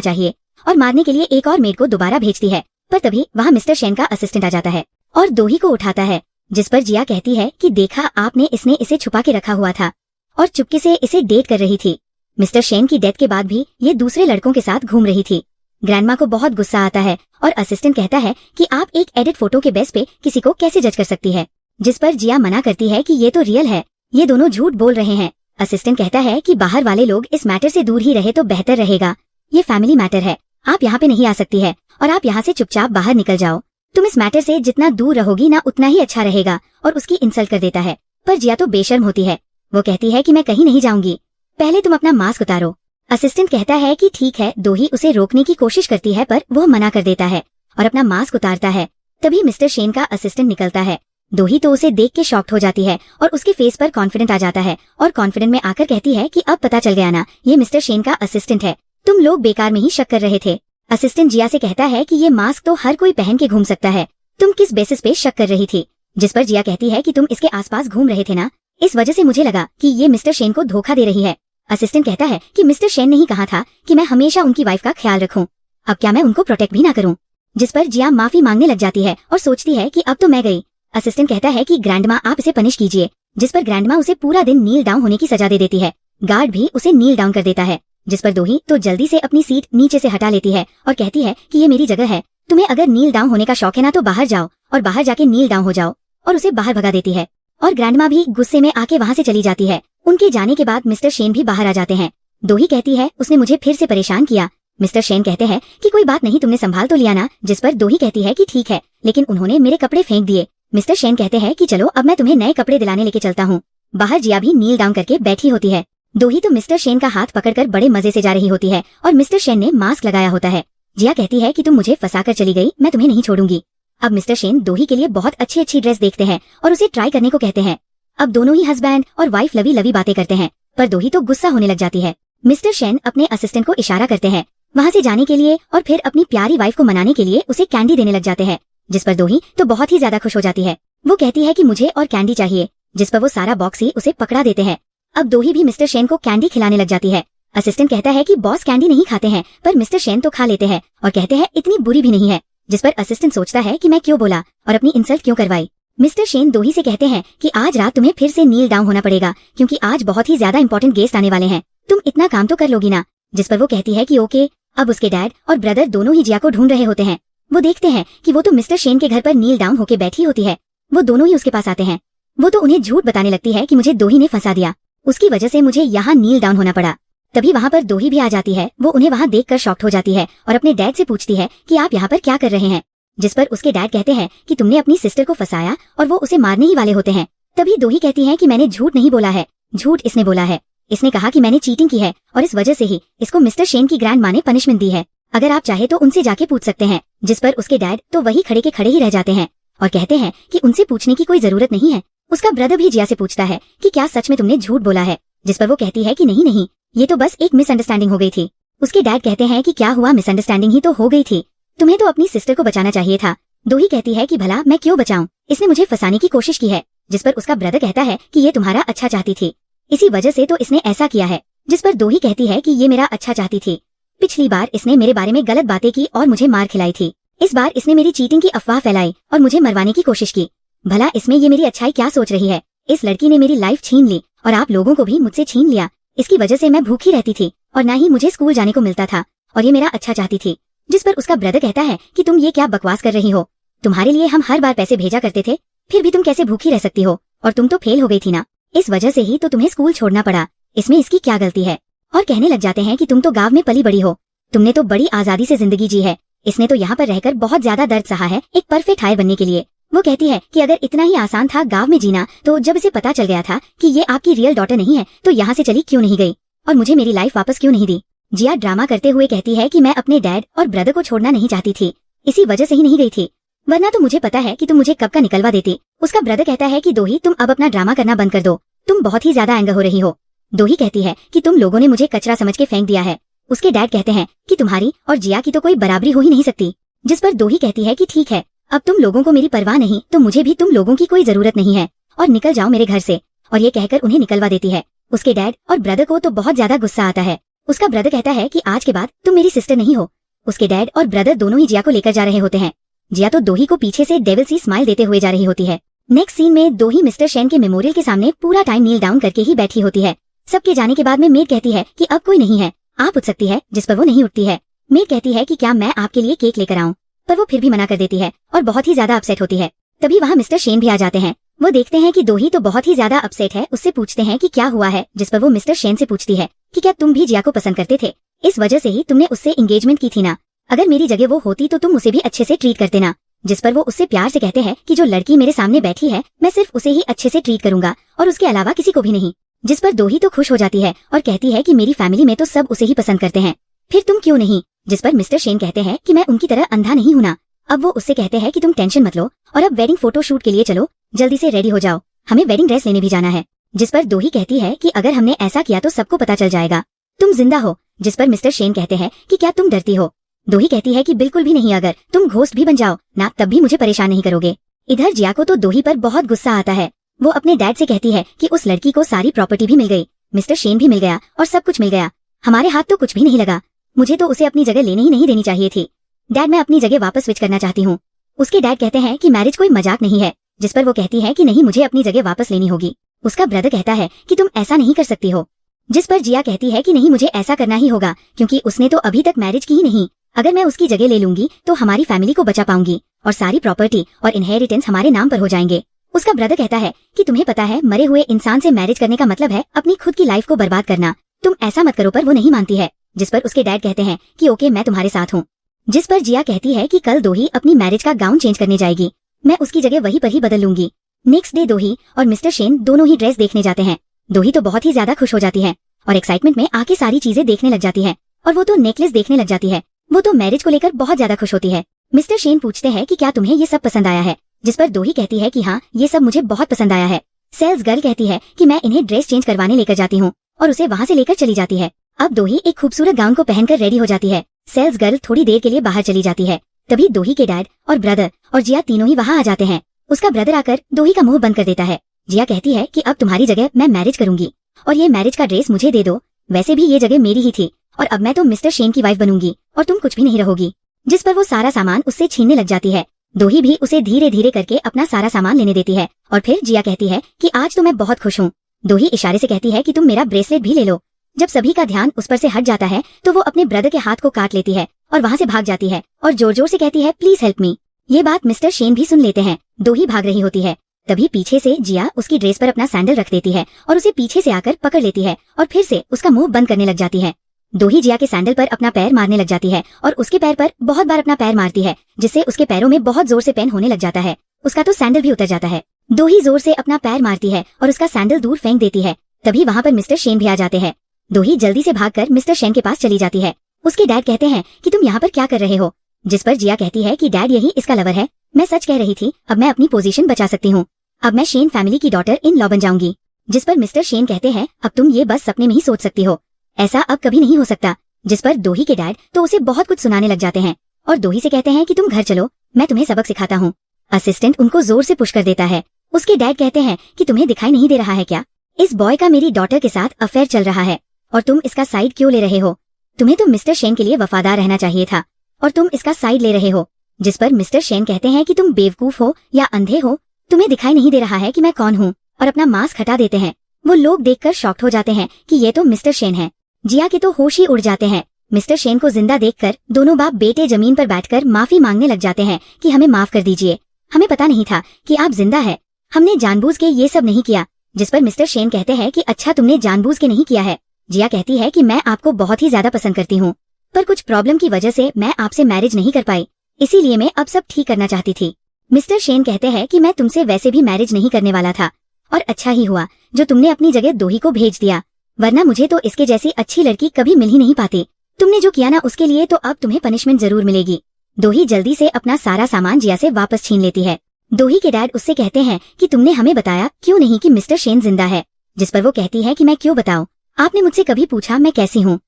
चाहिए और मारने के लिए एक और मेड को दोबारा भेजती है। पर तभी वहाँ मिस्टर शेन का असिस्टेंट आ जाता है और दोही को उठाता है। जिस पर जिया कहती है कि देखा आपने, इसने इसे छुपा के रखा हुआ था और चुपके से इसे डेट कर रही थी। मिस्टर शेन की डेथ के बाद भी ये दूसरे लड़कों के साथ घूम रही थी। ग्रैंडमा को बहुत गुस्सा आता है और असिस्टेंट कहता है कि आप एक एडिट फोटो के बेस पे किसी को कैसे जज कर सकती है? जिस पर जिया मना करती है कि ये तो रियल है, ये दोनों झूठ बोल रहे हैं। असिस्टेंट कहता है कि बाहर वाले लोग इस मैटर से दूर ही रहे तो बेहतर रहेगा। ये फैमिली मैटर है, आप यहाँ पे नहीं आ सकती है और आप यहाँ से चुपचाप बाहर निकल जाओ। तुम इस मैटर से जितना दूर रहोगी ना उतना ही अच्छा रहेगा। और उसकी इंसल्ट कर देता है। पर जिया तो बेशर्म होती है। वो कहती है कि मैं कहीं नहीं जाऊंगी, पहले तुम अपना मास्क उतारो। असिस्टेंट कहता है कि ठीक है। दोही उसे रोकने की कोशिश करती है पर वो मना कर देता है और अपना मास्क उतारता है। तभी मिस्टर शेन का असिस्टेंट निकलता है। दोही तो उसे देख के शॉक्ड हो जाती है और उसके फेस पर कॉन्फिडेंट आ जाता है और कॉन्फिडेंट में आकर कहती है कि अब पता चल गया ना, ये मिस्टर शेन का असिस्टेंट है। तुम लोग बेकार में ही शक कर रहे थे। असिस्टेंट जिया से कहता है कि ये मास्क तो हर कोई पहन के घूम सकता है, तुम किस बेसिस पे शक कर रही थी? जिस पर जिया कहती है कि तुम इसके आसपास घूम रहे थे ना, इस वजह से मुझे लगा कि ये मिस्टर शेन को धोखा दे रही है। असिस्टेंट कहता है कि मिस्टर शेन ने ही कहा था कि मैं हमेशा उनकी वाइफ का ख्याल रखूं, अब क्या मैं उनको प्रोटेक्ट भी ना करूं? जिस पर जिया माफी मांगने लग जाती है और सोचती है कि अब तो मैं गई। असिस्टेंट कहता है कि ग्रैंडमा आप इसे पनिश कीजिए। जिस पर ग्रैंडमा उसे पूरा दिन नील डाउन होने की सजा दे देती है। गार्ड भी उसे नील डाउन कर देता है। जिस पर दोही तो जल्दी से अपनी सीट नीचे से हटा लेती है और कहती है कि ये मेरी जगह है, तुम्हें अगर नील डाउन होने का शौक है ना तो बाहर जाओ और बाहर जाके नील डाउन हो जाओ, और उसे बाहर भगा देती है। और ग्रैंडमा भी गुस्से में आके वहाँ से चली जाती है। उनके जाने के बाद मिस्टर शेन भी बाहर आ जाते हैं। दोही कहती है उसने मुझे फिर से परेशान किया। मिस्टर शेन कहते हैं कि कोई बात नहीं, तुमने संभाल तो लिया ना। जिस पर दोही कहती है कि ठीक है, लेकिन उन्होंने मेरे कपड़े फेंक दिए। मिस्टर शेन कहते हैं कि चलो अब मैं तुम्हें नए कपड़े दिलाने लेके चलता हूँ। बाहर जिया भी नील डाउन करके बैठी होती है। दोही तो मिस्टर शेन का हाथ पकड़कर बड़े मजे से जा रही होती है और मिस्टर शेन ने मास्क लगाया होता है। जिया कहती है कि तुम मुझे फंसाकर चली गई, मैं तुम्हें नहीं छोड़ूंगी। अब मिस्टर शेन दोही के लिए बहुत अच्छी अच्छी ड्रेस देखते हैं और उसे ट्राई करने को कहते हैं। अब दोनों ही हस्बैंड और वाइफ लवी लवी बातें करते हैं, पर दोही तो गुस्सा होने लग जाती है। मिस्टर शेन अपने असिस्टेंट को इशारा करते हैं वहाँ से जाने के लिए और फिर अपनी प्यारी वाइफ को मनाने के लिए उसे कैंडी देने लग जाते हैं। जिस पर दोही तो बहुत ही ज्यादा खुश हो जाती है। वो कहती है कि मुझे और कैंडी चाहिए, जिस पर वो सारा बॉक्स ही उसे पकड़ा देते हैं। अब दोही भी मिस्टर शेन को कैंडी खिलाने लग जाती है। असिस्टेंट कहता है कि बॉस कैंडी नहीं खाते हैं, पर मिस्टर शेन तो खा लेते हैं और कहते हैं इतनी बुरी भी नहीं है। जिस पर असिस्टेंट सोचता है कि मैं क्यों बोला और अपनी इंसल्ट क्यों करवाई। मिस्टर शेन दोही से कहते हैं कि आज रात तुम्हें फिर से नील डाउन होना पड़ेगा क्योंकि आज बहुत ही ज्यादा इंपॉर्टेंट गेस्ट आने वाले हैं, तुम इतना काम तो कर लोगी ना। जिस पर वो कहती है कि ओके। अब उसके डैड और ब्रदर दोनों ही जिया को ढूंढ रहे होते हैं। वो देखते हैं कि वो तो मिस्टर शेन के घर पर नील डाउन होके बैठी होती है। वो दोनों ही उसके पास आते हैं। वो तो उन्हें झूठ बताने लगती है कि मुझे दोही ने फंसा दिया, उसकी वजह से मुझे यहाँ नील डाउन होना पड़ा। तभी वहाँ पर दोही भी आ जाती है। वो उन्हें वहाँ देखकर शॉक्ड हो जाती है और अपने डैड से पूछती है कि आप यहाँ पर क्या कर रहे हैं। जिस पर उसके डैड कहते हैं कि तुमने अपनी सिस्टर को फंसाया और वो उसे मारने ही वाले होते हैं। तभी दोही कहती है कि मैंने झूठ नहीं बोला है, झूठ इसने बोला है। इसने कहा कि मैंने चीटिंग की है और इस वजह से ही इसको मिस्टर शेन की ग्रैंड माँ ने पनिशमेंट दी है। अगर आप चाहे तो उनसे जाके पूछ सकते हैं। जिस पर उसके डैड तो वही खड़े के खड़े ही रह जाते हैं और कहते हैं कि उनसे पूछने की कोई जरूरत नहीं है। उसका ब्रदर भी जिया से पूछता है कि क्या सच में तुमने झूठ बोला है। जिस पर वो कहती है कि नहीं नहीं, ये तो बस एक मिसअंडरस्टैंडिंग हो गई थी। उसके डैड कहते हैं कि क्या हुआ, मिसअंडरस्टैंडिंग ही तो हो गई थी, तुम्हें तो अपनी सिस्टर को बचाना चाहिए था। दोही कहती है कि भला मैं क्यों बचाऊं, इसने मुझे फंसाने की कोशिश की है। जिस पर उसका ब्रदर कहता है कि ये तुम्हारा अच्छा चाहती थी, इसी वजह से तो इसने ऐसा किया है। जिस पर दोही कहती है कि ये मेरा अच्छा चाहती थी, पिछली बार इसने मेरे बारे में गलत बातें की और मुझे मार खिलाई थी। इस बार इसने मेरी चीटिंग की अफवाह फैलाई और मुझे मरवाने की कोशिश की। भला इसमें ये मेरी अच्छाई क्या सोच रही है। इस लड़की ने मेरी लाइफ छीन ली और आप लोगों को भी मुझसे छीन लिया। इसकी वजह से मैं भूखी रहती थी और ना ही मुझे स्कूल जाने को मिलता था और ये मेरा अच्छा चाहती थी। जिस पर उसका ब्रदर कहता है कि तुम ये क्या बकवास कर रही हो, तुम्हारे लिए हम हर बार पैसे भेजा करते थे, फिर भी तुम कैसे भूखी रह सकती हो, और तुम तो फेल हो गई थी ना, इस वजह से ही तो तुम्हें स्कूल छोड़ना पड़ा, इसमें इसकी क्या गलती है। और कहने लग जाते हैं कि तुम तो गांव में पली बड़ी हो, तुमने तो बड़ी आजादी से जिंदगी जी है, इसने तो यहाँ पर रहकर बहुत ज्यादा दर्द सहा है एक परफेक्ट हायर बनने के लिए। वो कहती है कि अगर इतना ही आसान था गांव में जीना तो जब इसे पता चल गया था कि ये आपकी रियल डॉटर नहीं है तो यहाँ से चली क्यों नहीं गई और मुझे मेरी लाइफ वापस क्यों नहीं दी। जिया ड्रामा करते हुए कहती है कि मैं अपने डैड और ब्रदर को छोड़ना नहीं चाहती थी, इसी वजह से ही नहीं गई थी, वरना तो मुझे पता है कि तुम मुझे कब का निकलवा देती। उसका ब्रदर कहता है कि दोही तुम अब अपना ड्रामा करना बंद कर दो, तुम बहुत ही ज्यादा एंगर हो रही हो। दोही कहती है कि तुम लोगों ने मुझे कचरा समझ के फेंक दिया है। उसके डैड कहते हैं कि तुम्हारी और जिया की तो कोई बराबरी हो ही नहीं सकती। जिस पर दोही कहती है कि ठीक है, अब तुम लोगों को मेरी परवाह नहीं तो मुझे भी तुम लोगों की कोई जरूरत नहीं है और निकल जाओ मेरे घर से, और ये कहकर उन्हें निकलवा देती है। उसके डैड और ब्रदर को तो बहुत ज्यादा गुस्सा आता है। उसका ब्रदर कहता है कि आज के बाद तुम मेरी सिस्टर नहीं हो। उसके डैड और ब्रदर दोनों ही जिया को लेकर जा रहे होते हैं। जिया तो दोही को पीछे से डेविल सी स्माइल देते हुए जा रही होती है। नेक्स्ट सीन में दोही मिस्टर शेन के मेमोरियल के सामने पूरा टाइम नील डाउन करके ही बैठी होती है। सबके जाने के बाद में मेड कहती है कि अब कोई नहीं है, आप उठ सकती है, जिस पर वो नहीं उठती है। मेड कहती है कि क्या मैं आपके लिए केक लेकर आऊं, पर वो फिर भी मना कर देती है और बहुत ही ज्यादा अपसेट होती है। तभी वहाँ मिस्टर शेन भी आ जाते हैं। वो देखते हैं कि दोही तो बहुत ही ज्यादा अपसेट है, उससे पूछते हैं कि क्या हुआ है। जिस पर वो मिस्टर शेन से पूछती है कि क्या तुम भी जिया को पसंद करते थे, इस वजह से ही तुमने उससे एंगेजमेंट की थी ना, अगर मेरी जगह वो होती तो तुम उसे भी अच्छे से ट्रीट करते ना। जिस पर वो उससे प्यार से कहते हैं कि जो लड़की मेरे सामने बैठी है मैं सिर्फ उसे ही अच्छे से ट्रीट करूंगा और उसके अलावा किसी को भी नहीं। जिस पर दोही तो खुश हो जाती है और कहती है कि मेरी फैमिली में तो सब उसे ही पसंद करते हैं, फिर तुम क्यों नहीं। जिस पर मिस्टर शेन कहते हैं कि मैं उनकी तरह अंधा नहीं हूं ना। अब वो उससे कहते हैं कि तुम टेंशन मत लो और अब वेडिंग फोटो शूट के लिए चलो, जल्दी से रेडी हो जाओ, हमें वेडिंग ड्रेस लेने भी जाना है। जिस पर दोही कहती है कि अगर हमने ऐसा किया तो सबको पता चल जाएगा तुम जिंदा हो। जिस पर मिस्टर शेन कहते हैं कि क्या तुम डरती हो। दोही कहती है कि बिल्कुल भी नहीं, अगर तुम घोस्ट भी बन जाओ ना तब भी मुझे परेशान नहीं करोगे। इधर जिया को तो दोही पर बहुत गुस्सा आता है। वो अपने डैड से कहती है कि उस लड़की को सारी प्रॉपर्टी भी मिल गई, मिस्टर शेन भी मिल गया और सब कुछ मिल गया, हमारे हाथ तो कुछ भी नहीं लगा, मुझे तो उसे अपनी जगह लेने ही नहीं देनी चाहिए थी। डैड मैं अपनी जगह वापस स्विच करना चाहती हूँ। उसके डैड कहते हैं कि मैरिज कोई मजाक नहीं है। जिस पर वो कहती है कि नहीं, मुझे अपनी जगह वापस लेनी होगी। उसका ब्रदर कहता है कि तुम ऐसा नहीं कर सकती हो। जिस पर जिया कहती है कि नहीं, मुझे ऐसा करना ही होगा क्योंकि उसने तो अभी तक मैरिज की ही नहीं, अगर मैं उसकी जगह ले लूंगी तो हमारी फैमिली को बचा पाऊंगी और सारी प्रॉपर्टी और इनहेरिटेंस हमारे नाम पर हो जाएंगे। उसका ब्रदर कहता है कि तुम्हें पता है मरे हुए इंसान से मैरिज करने का मतलब है अपनी खुद की लाइफ को बर्बाद करना, तुम ऐसा मत करो, पर वो नहीं मानती है। जिस पर उसके डैड कहते हैं कि ओके मैं तुम्हारे साथ हूँ। जिस पर जिया कहती है कि कल दोही अपनी मैरिज का गाउन चेंज करने जाएगी, मैं उसकी जगह वहीं पर ही बदल लूंगी। नेक्स्ट डे दोही और मिस्टर शेन दोनों ही ड्रेस देखने जाते हैं। दोही तो बहुत ही ज्यादा खुश हो जाती है और एक्साइटमेंट में आके सारी चीजें देखने लग जाती है और वो तो नेकलेस देखने लग जाती है। वो तो मैरिज को लेकर बहुत ज्यादा खुश होती है। मिस्टर शेन पूछते हैं कि क्या तुम्हें ये सब पसंद आया है। जिस पर दोही कहती है कि हाँ, ये सब मुझे बहुत पसंद आया है। सेल्स गर्ल कहती है कि मैं इन्हें ड्रेस चेंज करवाने लेकर जाती हूँ और उसे वहाँ से लेकर चली जाती है। अब दोही एक खूबसूरत गाउन को पहनकर रेडी हो जाती है। सेल्स गर्ल थोड़ी देर के लिए बाहर चली जाती है। तभी दोही के डैड और ब्रदर और जिया तीनों ही वहाँ आ जाते हैं। उसका ब्रदर आकर दोही का मुंह बंद कर देता है। जिया कहती है कि अब तुम्हारी जगह मैं मैरिज करूंगी और ये मैरिज का ड्रेस मुझे दे दो, वैसे भी ये जगह मेरी ही थी और अब मैं तो मिस्टर शेन की वाइफ बनूंगी और तुम कुछ भी नहीं रहोगी। जिस पर वो सारा सामान उससे छीनने लग जाती है। दोही भी उसे धीरे धीरे करके अपना सारा सामान लेने देती है और फिर जिया कहती है कि आज तो मैं बहुत खुश हूँ। दोही इशारे से कहती है कि तुम मेरा ब्रेसलेट भी ले लो। जब सभी का ध्यान उस पर से हट जाता है तो वो अपने ब्रदर के हाथ को काट लेती है और वहाँ से भाग जाती है और जोर जोर से कहती है प्लीज हेल्प मी। ये बात मिस्टर शेन भी सुन लेते हैं। दोही भाग रही होती है। तभी पीछे से जिया उसकी ड्रेस पर अपना सैंडल रख देती है और उसे पीछे से आकर पकड़ लेती है और फिर से उसका मुंह बंद करने लग जाती है। दोही जिया के सैंडल पर अपना पैर मारने लग जाती है और उसके पैर पर बहुत बार अपना पैर मारती है, जिससे उसके पैरों में बहुत जोर से पेन होने लग जाता है। उसका तो सैंडल भी उतर जाता है। दोही जोर से अपना पैर मारती है और उसका सैंडल दूर फेंक देती है। तभी वहाँ पर मिस्टर शेन भी आ जाते हैं। दोही जल्दी से भागकर मिस्टर शेन के पास चली जाती है। उसके डैड कहते हैं कि तुम यहाँ पर क्या कर रहे हो, जिस पर जिया कहती है कि डैड यही इसका लवर है। मैं सच कह रही थी, अब मैं अपनी पोजीशन बचा सकती हूँ। अब मैं शेन फैमिली की डॉटर इन लॉ बन जाऊंगी। जिस पर मिस्टर शेन कहते हैं अब तुम ये बस सपने में ही सोच सकती हो, ऐसा अब कभी नहीं हो सकता। जिस पर दोही के डैड तो उसे बहुत कुछ सुनाने लग जाते हैं और दोही से कहते हैं कि तुम घर चलो, मैं तुम्हें सबक सिखाता हूँ। असिस्टेंट उनको जोर से पुश कर देता है। उसके डैड कहते हैं कि तुम्हें दिखाई नहीं दे रहा है क्या, इस बॉय का मेरी डॉटर के साथ अफेयर चल रहा है और तुम इसका साइड क्यों ले रहे हो। तुम्हें तो मिस्टर शेन के लिए वफादार रहना चाहिए था और तुम इसका साइड ले रहे हो। जिस पर मिस्टर शेन कहते हैं कि तुम बेवकूफ हो या अंधे हो, तुम्हें दिखाई नहीं दे रहा है कि मैं कौन हूँ, और अपना मास्क हटा देते हैं। वो लोग देखकर शॉक्ड हो जाते हैं कि ये तो मिस्टर शेन है। जिया के तो होश ही उड़ जाते हैं। मिस्टर शेन को जिंदा देखकर दोनों बाप बेटे जमीन पर बैठकर माफी मांगने लग जाते हैं कि हमें माफ कर दीजिए, हमें पता नहीं था कि आप जिंदा है, हमने जानबूझ के ये सब नहीं किया। जिस पर मिस्टर शेन कहते हैं कि अच्छा तुमने जानबूझ के नहीं किया है। जिया कहती है कि मैं आपको बहुत ही ज्यादा पसंद करती हूँ, पर कुछ प्रॉब्लम की वजह से मैं आपसे मैरिज नहीं कर पाई, इसीलिए मैं अब सब ठीक करना चाहती थी। मिस्टर शेन कहते हैं कि मैं तुमसे वैसे भी मैरिज नहीं करने वाला था और अच्छा ही हुआ जो तुमने अपनी जगह दोही को भेज दिया, वरना मुझे तो इसके जैसी अच्छी लड़की कभी मिल ही नहीं पाती। तुमने जो किया ना उसके लिए तो अब तुम्हें पनिशमेंट जरूर मिलेगी। दोही जल्दी से अपना सारा सामान जिया से वापस छीन लेती है। दोही के डैड उससे कहते हैं कि तुमने हमें बताया क्यों नहीं कि मिस्टर शेन जिंदा है। जिस पर वो कहती है कि मैं क्यों बताऊं, आपने मुझसे कभी पूछा मैं कैसी हूँ,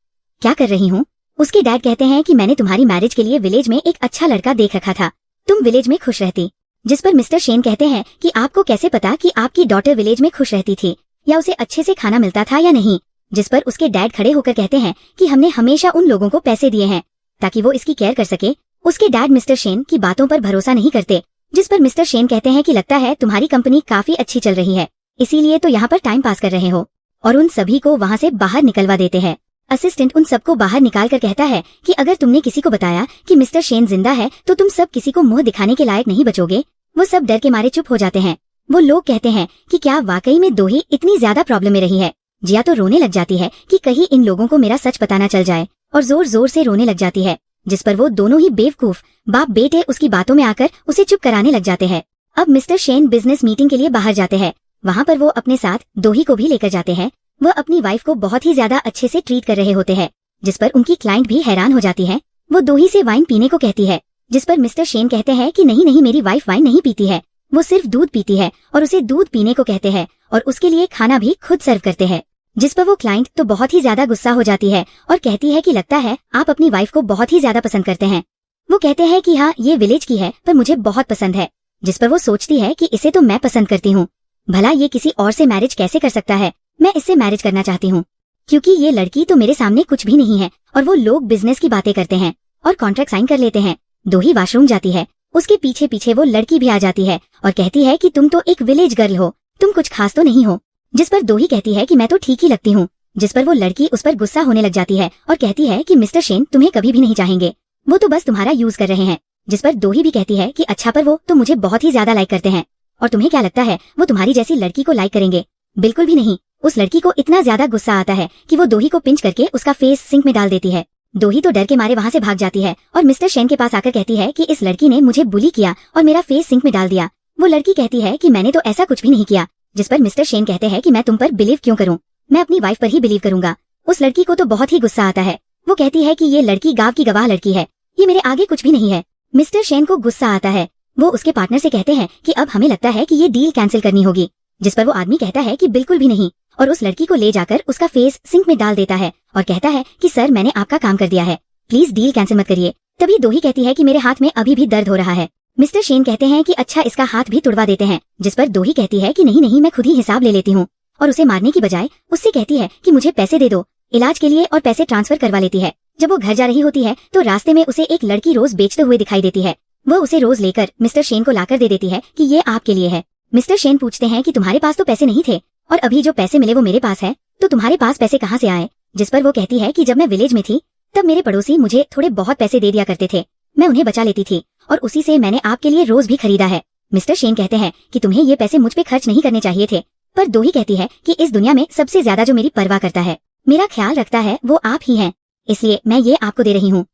क्या कर रही हूँ। उसके डैड कहते हैं कि मैंने तुम्हारी मैरिज के लिए विलेज में एक अच्छा लड़का देख रखा था, तुम विलेज में खुश रहती। जिस पर मिस्टर शेन कहते हैं कि आपको कैसे पता कि आपकी डॉटर विलेज में खुश रहती थी या उसे अच्छे से खाना मिलता था या नहीं। जिस पर उसके डैड खड़े होकर कहते हैं कि हमने हमेशा उन लोगों को पैसे दिए हैं ताकि वो इसकी केयर कर सके। उसके डैड मिस्टर शेन की बातों पर भरोसा नहीं करते। जिस पर मिस्टर शेन कहते हैं कि लगता है तुम्हारी कंपनी काफी अच्छी चल रही है, इसीलिए तो यहाँ पर टाइम पास कर रहे हो, और उन सभी को वहाँ से बाहर निकलवा देते हैं। असिस्टेंट उन सबको बाहर निकाल कर कहता है कि अगर तुमने किसी को बताया कि मिस्टर शेन जिंदा है तो तुम सब किसी को मुंह दिखाने के लायक नहीं बचोगे। वो सब डर के मारे चुप हो जाते हैं। वो लोग कहते हैं कि क्या वाकई में दोही इतनी ज्यादा प्रॉब्लम में रही है। जिया तो रोने लग जाती है कि कहीं इन लोगों को मेरा सच पता न चल जाए, और जोर जोर से रोने लग जाती है। जिस पर वो दोनों ही बेवकूफ बाप बेटे उसकी बातों में आकर उसे चुप कराने लग जाते हैं। अब मिस्टर शेन बिजनेस मीटिंग के लिए बाहर जाते हैं। वहाँ पर वो अपने साथ दोही को भी लेकर जाते हैं। वह अपनी वाइफ को बहुत ही ज्यादा अच्छे से ट्रीट कर रहे होते हैं, जिस पर उनकी क्लाइंट भी हैरान हो जाती है। वो दोही से वाइन पीने को कहती है, जिस पर मिस्टर शेन कहते हैं कि नहीं नहीं, मेरी वाइफ वाइन नहीं पीती है, वो सिर्फ दूध पीती है, और उसे दूध पीने को कहते हैं और उसके लिए खाना भी खुद सर्व करते हैं। जिस पर वो क्लाइंट तो बहुत ही ज्यादा गुस्सा हो जाती है और कहती है कि लगता है आप अपनी वाइफ को बहुत ही ज्यादा पसंद करते हैं। वो कहते हैं कि हाँ ये विलेज की है पर मुझे बहुत पसंद है। जिस पर वो सोचती है कि इसे तो मैं पसंद करती हूँ, भला ये किसी और से मैरिज कैसे कर सकता है। मैं इससे मैरिज करना चाहती हूँ क्योंकि ये लड़की तो मेरे सामने कुछ भी नहीं है। और वो लोग बिजनेस की बातें करते हैं और कॉन्ट्रैक्ट साइन कर लेते हैं। दोही वॉशरूम जाती है, उसके पीछे पीछे वो लड़की भी आ जाती है और कहती है कि तुम तो एक विलेज गर्ल हो, तुम कुछ खास तो नहीं हो। जिस पर दोही कहती है कि मैं तो ठीक ही लगती हूँ। जिस पर वो लड़की उस पर गुस्सा होने लग जाती है और कहती है कि मिस्टर शेन तुम्हें कभी भी नहीं चाहेंगे, वो तो बस तुम्हारा यूज कर रहे हैं। जिस पर दोही भी कहती है कि अच्छा पर वो तो मुझे बहुत ही ज्यादा लाइक करते हैं, और तुम्हें क्या लगता है वो तुम्हारी जैसी लड़की को लाइक करेंगे? बिल्कुल भी नहीं। उस लड़की को इतना ज्यादा गुस्सा आता है कि वो दोही को पिंच करके उसका फेस सिंक में डाल देती है। दोही तो डर के मारे वहाँ से भाग जाती है और मिस्टर शेन के पास आकर कहती है कि इस लड़की ने मुझे बुली किया और मेरा फेस सिंक में डाल दिया। वो लड़की कहती है कि मैंने तो ऐसा कुछ भी नहीं किया। जिस पर मिस्टर शेन कहते हैं कि मैं तुम पर बिलीव क्यों करूं, मैं अपनी वाइफ पर ही बिलीव करूंगा। उस लड़की को तो बहुत ही गुस्सा आता है। वो कहती है कि ये लड़की गांव की गवाह लड़की है, ये मेरे आगे कुछ भी नहीं है। मिस्टर शेन को गुस्सा आता है। वो उसके पार्टनर से कहते हैं कि अब हमें लगता है कि ये डील कैंसिल करनी होगी। जिस पर वो आदमी कहता है कि बिल्कुल भी नहीं, और उस लड़की को ले जाकर उसका फेस सिंक में डाल देता है और कहता है कि सर मैंने आपका काम कर दिया है, प्लीज डील कैंसिल मत करिए। तभी दोही कहती है कि मेरे हाथ में अभी भी दर्द हो रहा है। मिस्टर शेन कहते हैं कि अच्छा इसका हाथ भी तुड़वा देते हैं। जिस पर दोही कहती है कि नहीं नहीं, मैं खुद ही हिसाब ले लेती हूँ, और उसे मारने की बजाय उससे कहती है कि मुझे पैसे दे दो इलाज के लिए, और पैसे ट्रांसफर करवा लेती है। जब वो घर जा रही होती है तो रास्ते में उसे एक लड़की रोज बेचते हुए दिखाई देती है। वो उसे रोज लेकर मिस्टर शेन को लाकर दे देती है कि ये आपके लिए है। मिस्टर शेन पूछते हैं कि तुम्हारे पास तो पैसे नहीं थे और अभी जो पैसे मिले वो मेरे पास है, तो तुम्हारे पास पैसे कहाँ से आए? जिस पर वो कहती है कि जब मैं विलेज में थी तब मेरे पड़ोसी मुझे थोड़े बहुत पैसे दे दिया करते थे, मैं उन्हें बचा लेती थी और उसी से मैंने आपके लिए रोज भी खरीदा है। मिस्टर शेन कहते हैं कि तुम्हें ये पैसे मुझ पे खर्च नहीं करने चाहिए थे, पर दोही कहती है कि इस दुनिया में सबसे ज्यादा जो मेरी परवाह करता है, मेरा ख्याल रखता है, वो आप ही हैं, इसलिए मैं ये आपको दे रही हूँ।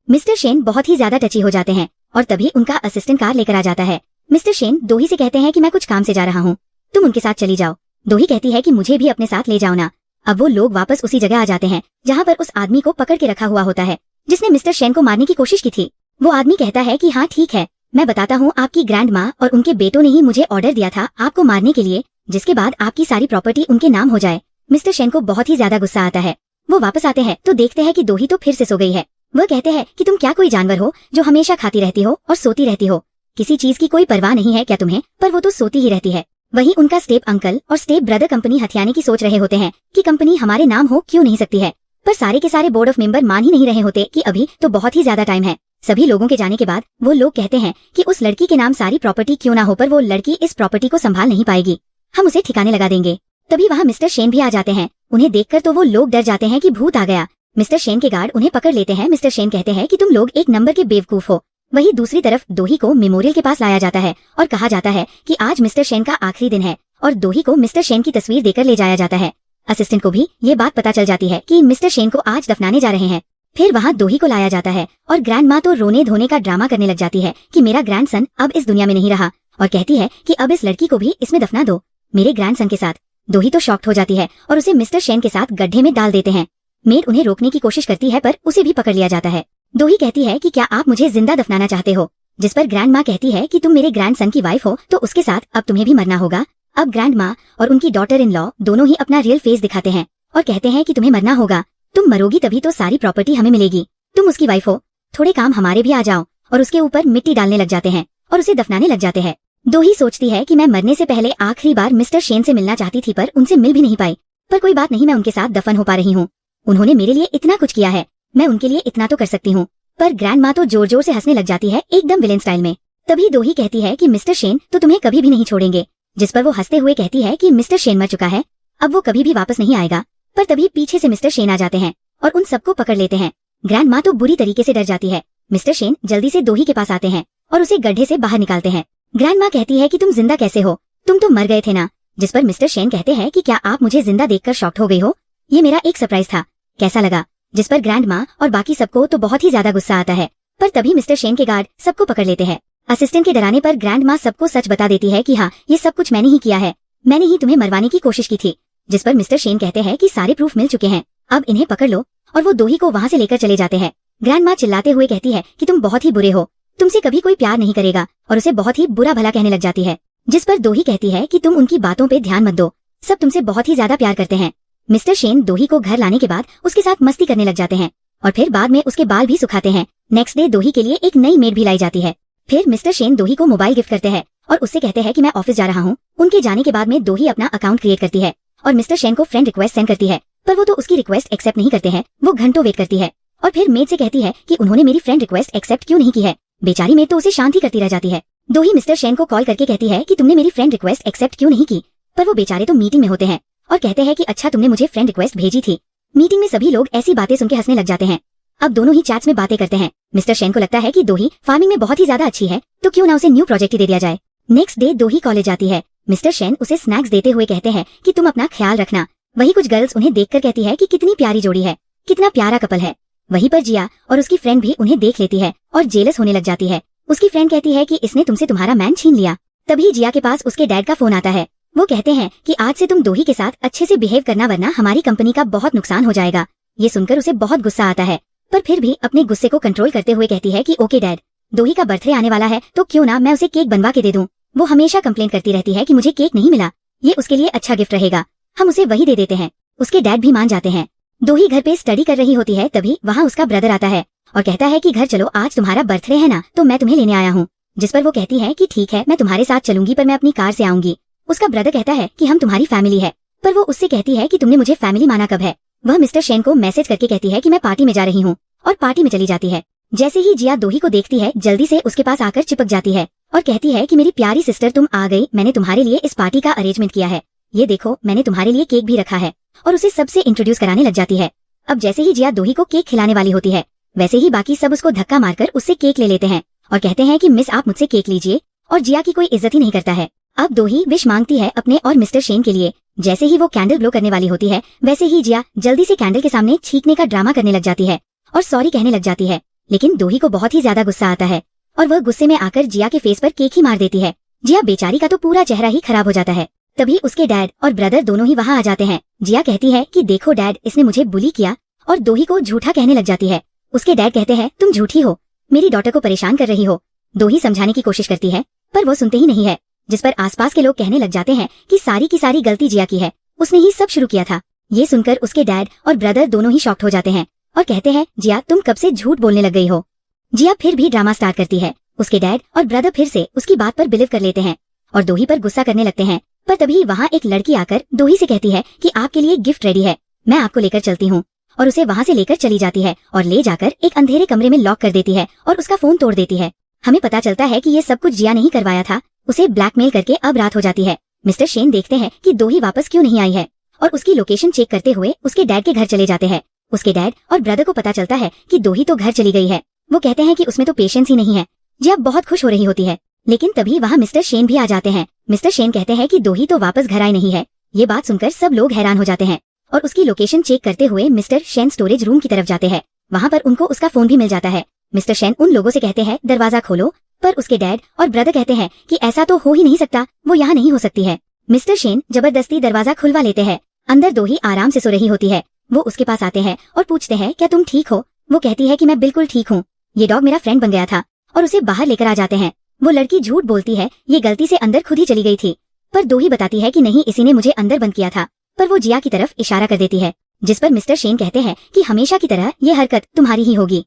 मिस्टर शेन बहुत ही ज्यादा टची हो जाते हैं और तभी उनका असिस्टेंट कार लेकर आ जाता है। मिस्टर शेन दोही से कहते हैं कि मैं कुछ काम से जा रहा हूँ, तुम उनके साथ चली जाओ। दोही कहती है कि मुझे भी अपने साथ ले जाओ ना। अब वो लोग वापस उसी जगह आ जाते हैं जहाँ पर उस आदमी को पकड़ के रखा हुआ होता है जिसने मिस्टर शेन को मारने की कोशिश की थी। वो आदमी कहता है कि हाँ ठीक है, मैं बताता हूँ, आपकी ग्रैंड माँ और उनके बेटों ने ही मुझे ऑर्डर दिया था आपको मारने के लिए, जिसके बाद आपकी सारी प्रॉपर्टी उनके नाम हो जाए। मिस्टर शेन को बहुत ही ज्यादा गुस्सा आता है। वो वापस आते हैं तो देखते हैं कि दोही तो फिर से सो गई है। वह कहते हैं कि तुम क्या कोई जानवर हो जो हमेशा खाती रहती हो और सोती रहती हो, किसी चीज की कोई परवाह नहीं है क्या तुम्हें? पर वो तो सोती ही रहती है। वहीं उनका स्टेप अंकल और स्टेप ब्रदर कंपनी हथियाने की सोच रहे होते हैं कि कंपनी हमारे नाम हो क्यों नहीं सकती है, पर सारे के सारे बोर्ड ऑफ मेंबर मान ही नहीं रहे होते कि अभी तो बहुत ही ज्यादा टाइम है। सभी लोगों के जाने के बाद वो लोग कहते हैं कि उस लड़की के नाम सारी प्रॉपर्टी क्यों ना हो, पर वो लड़की इस प्रॉपर्टी को संभाल नहीं पाएगी, हम उसे ठिकाने लगा देंगे। तभी वहाँ मिस्टर शेन भी आ जाते हैं। उन्हें देखकर तो वो लोग डर जाते हैं कि भूत आ गया। मिस्टर शेन के गार्ड उन्हें पकड़ लेते हैं। मिस्टर शेन कहते हैं कि तुम लोग एक नंबर के बेवकूफ हो। वहीं दूसरी तरफ दोही को मेमोरियल के पास लाया जाता है और कहा जाता है कि आज मिस्टर शेन का आखिरी दिन है और दोही को मिस्टर शेन की तस्वीर देकर ले जाया जाता है। असिस्टेंट को भी ये बात पता चल जाती है कि मिस्टर शेन को आज दफनाने जा रहे हैं। फिर वहाँ दोही को लाया जाता है और ग्रैंड माँ तो रोने धोने का ड्रामा करने लग जाती है कि मेरा ग्रैंडसन अब इस दुनिया में नहीं रहा, और कहती है कि अब इस लड़की को भी इसमें दफना दो मेरे ग्रैंडसन के साथ। दोही तो शॉक्ड हो जाती है और उसे मिस्टर शेन के साथ गड्ढे में डाल देते हैं। मेड उन्हें रोकने की कोशिश करती है पर उसे भी पकड़ लिया जाता है। दोही कहती है कि क्या आप मुझे जिंदा दफनाना चाहते हो, जिस पर ग्रैंड माँ कहती है कि तुम मेरे ग्रैंडसन की वाइफ हो तो उसके साथ अब तुम्हें भी मरना होगा। अब ग्रैंड माँ और उनकी डॉटर इन लॉ दोनों ही अपना रियल फेस दिखाते हैं और कहते हैं कि तुम्हें मरना होगा, तुम मरोगी तभी तो सारी प्रॉपर्टी हमें मिलेगी, तुम उसकी वाइफ हो, थोड़े काम हमारे भी आ जाओ, और उसके ऊपर मिट्टी डालने लग जाते हैं और उसे दफनाने लग जाते हैं। दोही सोचती है कि मैं मरने से पहले आखिरी बार मिस्टर शेन से मिलना चाहती थी पर उनसे मिल भी नहीं पाई, पर कोई बात नहीं, मैं उनके साथ दफन हो पा रही हूँ, उन्होंने मेरे लिए इतना कुछ किया है, मैं उनके लिए इतना तो कर सकती हूँ। पर ग्रैंड माँ तो जोर जोर से हंसने लग जाती है एकदम विलेन स्टाइल में। तभी दोही कहती है कि मिस्टर शेन तो तुम्हें कभी भी नहीं छोड़ेंगे, जिस पर वो हंसते हुए कहती है कि मिस्टर शेन मर चुका है, अब वो कभी भी वापस नहीं आएगा। पर तभी पीछे से मिस्टर शेन आ जाते हैं और उन सबको पकड़ लेते हैं। ग्रैंड माँ तो बुरी तरीके से डर जाती है। मिस्टर शेन जल्दी से दोही के पास आते हैं और उसे गड्ढे से बाहर निकालते हैं। ग्रैंड माँ कहती है कि तुम जिंदा कैसे हो, तुम तो मर गए थे ना, जिस पर मिस्टर शेन कहते हैं कि क्या आप मुझे जिंदा देखकर शॉक्ड हो गई हो, ये मेरा एक सरप्राइज था, कैसा लगा? जिस पर ग्रैंड माँ और बाकी सबको तो बहुत ही ज्यादा गुस्सा आता है। पर तभी मिस्टर शेन के गार्ड सबको पकड़ लेते हैं। असिस्टेंट के डराने पर ग्रैंड माँ सबको सच बता देती है कि हाँ ये सब कुछ मैंने ही किया है, मैंने ही तुम्हें मरवाने की कोशिश की थी। जिस पर मिस्टर शेन कहते हैं कि सारे प्रूफ मिल चुके हैं, अब इन्हें पकड़ लो, और वो दोही को वहाँ से लेकर चले जाते हैं। ग्रैंड माँ चिल्लाते हुए कहती है कि तुम बहुत ही बुरे हो, तुमसे कभी कोई प्यार नहीं करेगा, और उसे बहुत ही बुरा भला कहने लग जाती है। जिस पर दोही कहती है कि तुम उनकी बातों पे ध्यान मत दो, सब तुमसे बहुत ही ज्यादा प्यार करते हैं। मिस्टर शेन दोही को घर लाने के बाद उसके साथ मस्ती करने लग जाते हैं और फिर बाद में उसके बाल भी सुखाते हैं। नेक्स्ट डे दोही के लिए एक नई मेड भी लाई जाती है। फिर मिस्टर शेन दोही को मोबाइल गिफ्ट करते हैं और उससे कहते हैं कि मैं ऑफिस जा रहा हूँ। उनके जाने के बाद में दोही अपना अकाउंट क्रिएट करती है और मिस्टर शेन को फ्रेंड रिक्वेस्ट सेंड करती है, पर वो तो उसकी रिक्वेस्ट एक्सेप्ट नहीं करते हैं। वो घंटों वेट करती है और फिर मेड से कहती है कि उन्होंने मेरी फ्रेंड रिक्वेस्ट एक्सेप्ट क्यों नहीं की है। बेचारी मेड तो उसे शांत ही करती रह जाती है। दोही मिस्टर शेन को कॉल करके कहती है कि तुमने मेरी फ्रेंड रिक्वेस्ट एक्सेप्ट क्यों नहीं की, पर वो बेचारे तो मीटिंग में होते हैं और कहते हैं कि अच्छा तुमने मुझे फ्रेंड रिक्वेस्ट भेजी थी। मीटिंग में सभी लोग ऐसी बातें सुनकर हंसने लग जाते हैं। अब दोनों ही चैट्स में बातें करते हैं। मिस्टर शेन को लगता है कि दोही फार्मिंग में बहुत ही ज्यादा अच्छी है, तो क्यों ना उसे न्यू प्रोजेक्ट ही दे दिया जाए। नेक्स्ट डे दोही कॉलेज जाती है। मिस्टर शेन उसे स्नैक्स देते हुए कहते हैं कि तुम अपना ख्याल रखना। वही कुछ गर्ल्स उन्हें देखकर कहती है कि कितनी प्यारी जोड़ी है, कितना प्यारा कपल है। वहीं पर जिया और उसकी फ्रेंड भी उन्हें देख लेती है और जेलस होने लग जाती है। उसकी फ्रेंड कहती है कि इसने तुमसे तुम्हारा मैन छीन लिया। तभी जिया के पास उसके डैड का फोन आता है। वो कहते हैं कि आज से तुम दोही के साथ अच्छे से बिहेव करना, वरना हमारी कंपनी का बहुत नुकसान हो जाएगा। ये सुनकर उसे बहुत गुस्सा आता है, पर फिर भी अपने गुस्से को कंट्रोल करते हुए कहती है कि ओके डैड, दोही का बर्थडे आने वाला है तो क्यों ना मैं उसे केक बनवा के दे दूं। वो हमेशा कंप्लेन करती रहती है कि मुझे केक नहीं मिला, ये उसके लिए अच्छा गिफ्ट रहेगा, हम उसे वही दे देते हैं। उसके डैड भी मान जाते हैं। दोही घर पे स्टडी कर रही होती है, तभी वहाँ उसका ब्रदर आता है और कहता है कि घर चलो, आज तुम्हारा बर्थडे है ना, तो मैं तुम्हें लेने आया हूँ। जिस पर वो कहती है कि ठीक है, मैं तुम्हारे साथ चलूंगी, पर मैं अपनी कार से आऊंगी। उसका ब्रदर कहता है कि हम तुम्हारी फैमिली है, पर वो उससे कहती है कि तुमने मुझे फैमिली माना कब है। वह मिस्टर शेन को मैसेज करके कहती है कि मैं पार्टी में जा रही हूँ, और पार्टी में चली जाती है। जैसे ही जिया दोही को देखती है, जल्दी से उसके पास आकर चिपक जाती है और कहती है कि मेरी प्यारी सिस्टर, तुम आ गई, मैंने तुम्हारे लिए इस पार्टी का अरेंजमेंट किया है, ये देखो मैंने तुम्हारे लिए केक भी रखा है, और उसे सबसे इंट्रोड्यूस कराने लग जाती है। अब जैसे ही जिया दोही को केक खिलाने वाली होती है, वैसे ही बाकी सब उसको धक्का मारकर उससे केक ले लेते हैं और कहते हैं कि मिस आप मुझसे केक लीजिए और जिया की कोई इज्जत ही नहीं करता है। अब दोही विश मांगती है अपने और मिस्टर शेन के लिए। जैसे ही वो कैंडल ब्लो करने वाली होती है वैसे ही जिया जल्दी से कैंडल के सामने छींकने का ड्रामा करने लग जाती है और सॉरी कहने लग जाती है। लेकिन दोही को बहुत ही ज्यादा गुस्सा आता है और वह गुस्से में आकर जिया के फेस पर केक ही मार देती है। जिया बेचारी का तो पूरा चेहरा ही खराब हो जाता है। तभी उसके डैड और ब्रदर दोनों ही वहाँ आ जाते हैं। जिया कहती है कि देखो डैड, इसने मुझे बुली किया, और दोही को झूठा कहने लग जाती है। उसके डैड कहते हैं तुम झूठी हो, मेरी डॉटर को परेशान कर रही हो। दोही समझाने की कोशिश करती है पर वो सुनते ही नहीं है, जिस पर आसपास के लोग कहने लग जाते हैं कि सारी की सारी गलती जिया की है, उसने ही सब शुरू किया था। ये सुनकर उसके डैड और ब्रदर दोनों ही शॉक्ड हो जाते हैं और कहते हैं जिया तुम कब से झूठ बोलने लग गई हो। जिया फिर भी ड्रामा स्टार्ट करती है। उसके डैड और ब्रदर फिर से उसकी बात पर बिलीव कर लेते हैं और दोही पर गुस्सा करने लगते हैं। पर तभी वहाँ एक लड़की आकर दोही से कहती है कि आपके लिए गिफ्ट रेडी है, मैं आपको लेकर चलती हूँ, और उसे वहाँ से लेकर चली जाती है और ले जाकर एक अंधेरे कमरे में लॉक कर देती है और उसका फोन तोड़ देती है। हमें पता चलता है कि ये सब कुछ जिया नहीं करवाया था, उसे ब्लैकमेल करके अब रात हो जाती है। मिस्टर शेन देखते हैं कि दोही वापस क्यों नहीं आई है और उसकी लोकेशन चेक करते हुए उसके डैड के घर चले जाते हैं। उसके डैड और ब्रदर को पता चलता है कि दोही तो घर चली गई है। वो कहते हैं कि उसमें तो पेशेंस ही नहीं है। जिया बहुत खुश हो रही होती है, लेकिन तभी वहाँ मिस्टर शेन भी आ जाते हैं। मिस्टर शेन कहते हैं कि दोही तो वापस घर आई नहीं है। ये बात सुनकर सब लोग हैरान हो जाते हैं और उसकी लोकेशन चेक करते हुए मिस्टर शेन स्टोरेज रूम की तरफ जाते हैं। वहाँ पर उनको उसका फोन भी मिल जाता है। मिस्टर शेन उन लोगों से कहते हैं दरवाजा खोलो, पर उसके डैड और ब्रदर कहते हैं कि ऐसा तो हो ही नहीं सकता, वो यहाँ नहीं हो सकती है। मिस्टर शेन जबरदस्ती दरवाजा खुलवा लेते हैं। अंदर दोही आराम से सो रही होती है। वो उसके पास आते हैं और पूछते हैं क्या तुम ठीक हो। वो कहती है कि मैं बिल्कुल ठीक हूँ, ये डॉग मेरा फ्रेंड बन गया था, और उसे बाहर लेकर आ जाते हैं। वो लड़की झूठ बोलती है, ये गलती से अंदर खुद ही चली गई थी, पर दोही बताती है कि नहीं, इसी ने मुझे अंदर बंद किया था। पर वो जिया की तरफ इशारा कर देती है, जिस पर मिस्टर शेन कहते हैं कि हमेशा की तरह ये हरकत तुम्हारी ही होगी।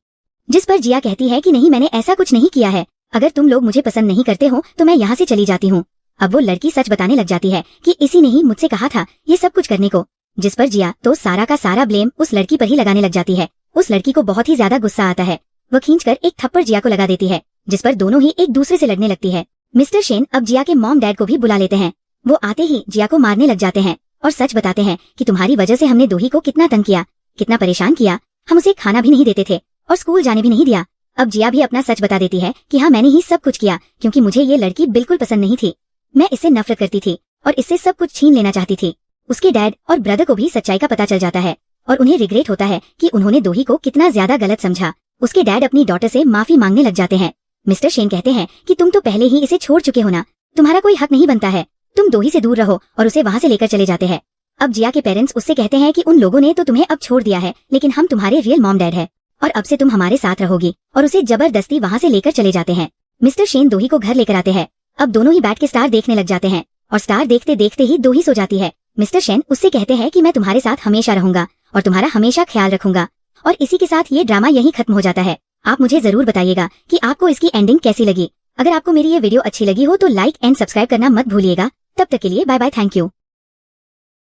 जिस पर जिया कहती है कि नहीं, मैंने ऐसा कुछ नहीं किया है, अगर तुम लोग मुझे पसंद नहीं करते हो तो मैं यहाँ से चली जाती हूँ। अब वो लड़की सच बताने लग जाती है कि इसी ने ही मुझसे कहा था ये सब कुछ करने को, जिस पर जिया तो सारा का सारा ब्लेम उस लड़की पर ही लगाने लग जाती है। उस लड़की को बहुत ही ज्यादा गुस्सा आता है। वो खींचकर एक थप्पड़ जिया को लगा देती है, जिस पर दोनों ही एक दूसरे से लड़ने लगती है। मिस्टर शेन अब जिया के मॉम डैड को भी बुला लेते हैं। वो आते ही जिया को मारने लग जाते हैं और सच बताते हैं कि तुम्हारी वजह से हमने दोही को कितना तंग किया, कितना परेशान किया, हम उसे खाना भी नहीं देते थे और स्कूल जाने भी नहीं दिया। अब जिया भी अपना सच बता देती है कि हाँ, मैंने ही सब कुछ किया, क्योंकि मुझे ये लड़की बिल्कुल पसंद नहीं थी, मैं इससे नफरत करती थी और इससे सब कुछ छीन लेना चाहती थी। उसके डैड और ब्रदर को भी सच्चाई का पता चल जाता है और उन्हें रिग्रेट होता है कि उन्होंने दोही को कितना ज्यादा गलत समझा। उसके डैड अपनी डॉटर से माफी मांगने लग जाते हैं। मिस्टर शेन कहते हैं कि तुम तो पहले ही इसे छोड़ चुके हो ना, तुम्हारा कोई हक नहीं बनता है, तुम दोही से दूर रहो, और उसे वहाँ से लेकर चले जाते हैं। अब जिया के पेरेंट्स उससे कहते हैं कि उन लोगों ने तो तुम्हें अब छोड़ दिया है, लेकिन हम तुम्हारे रियल मॉम डैड है और अब से तुम हमारे साथ रहोगी, और उसे जबरदस्ती वहाँ से लेकर चले जाते हैं। मिस्टर शेन दोही को घर लेकर आते हैं। अब दोनों ही बैठ के स्टार देखने लग जाते हैं और स्टार देखते देखते ही दोही सो जाती है। मिस्टर शेन उससे कहते हैं कि मैं तुम्हारे साथ हमेशा रहूंगा और तुम्हारा हमेशा ख्याल रखूंगा, और इसी के साथ ये ड्रामा यहीं खत्म हो जाता है। आप मुझे जरूर बताइएगा कि आपको इसकी एंडिंग कैसी लगी। अगर आपको मेरी ये वीडियो अच्छी लगी हो तो लाइक एंड सब्सक्राइब करना मत भूलिएगा। तब तक के लिए बाय बाय, थैंक यू।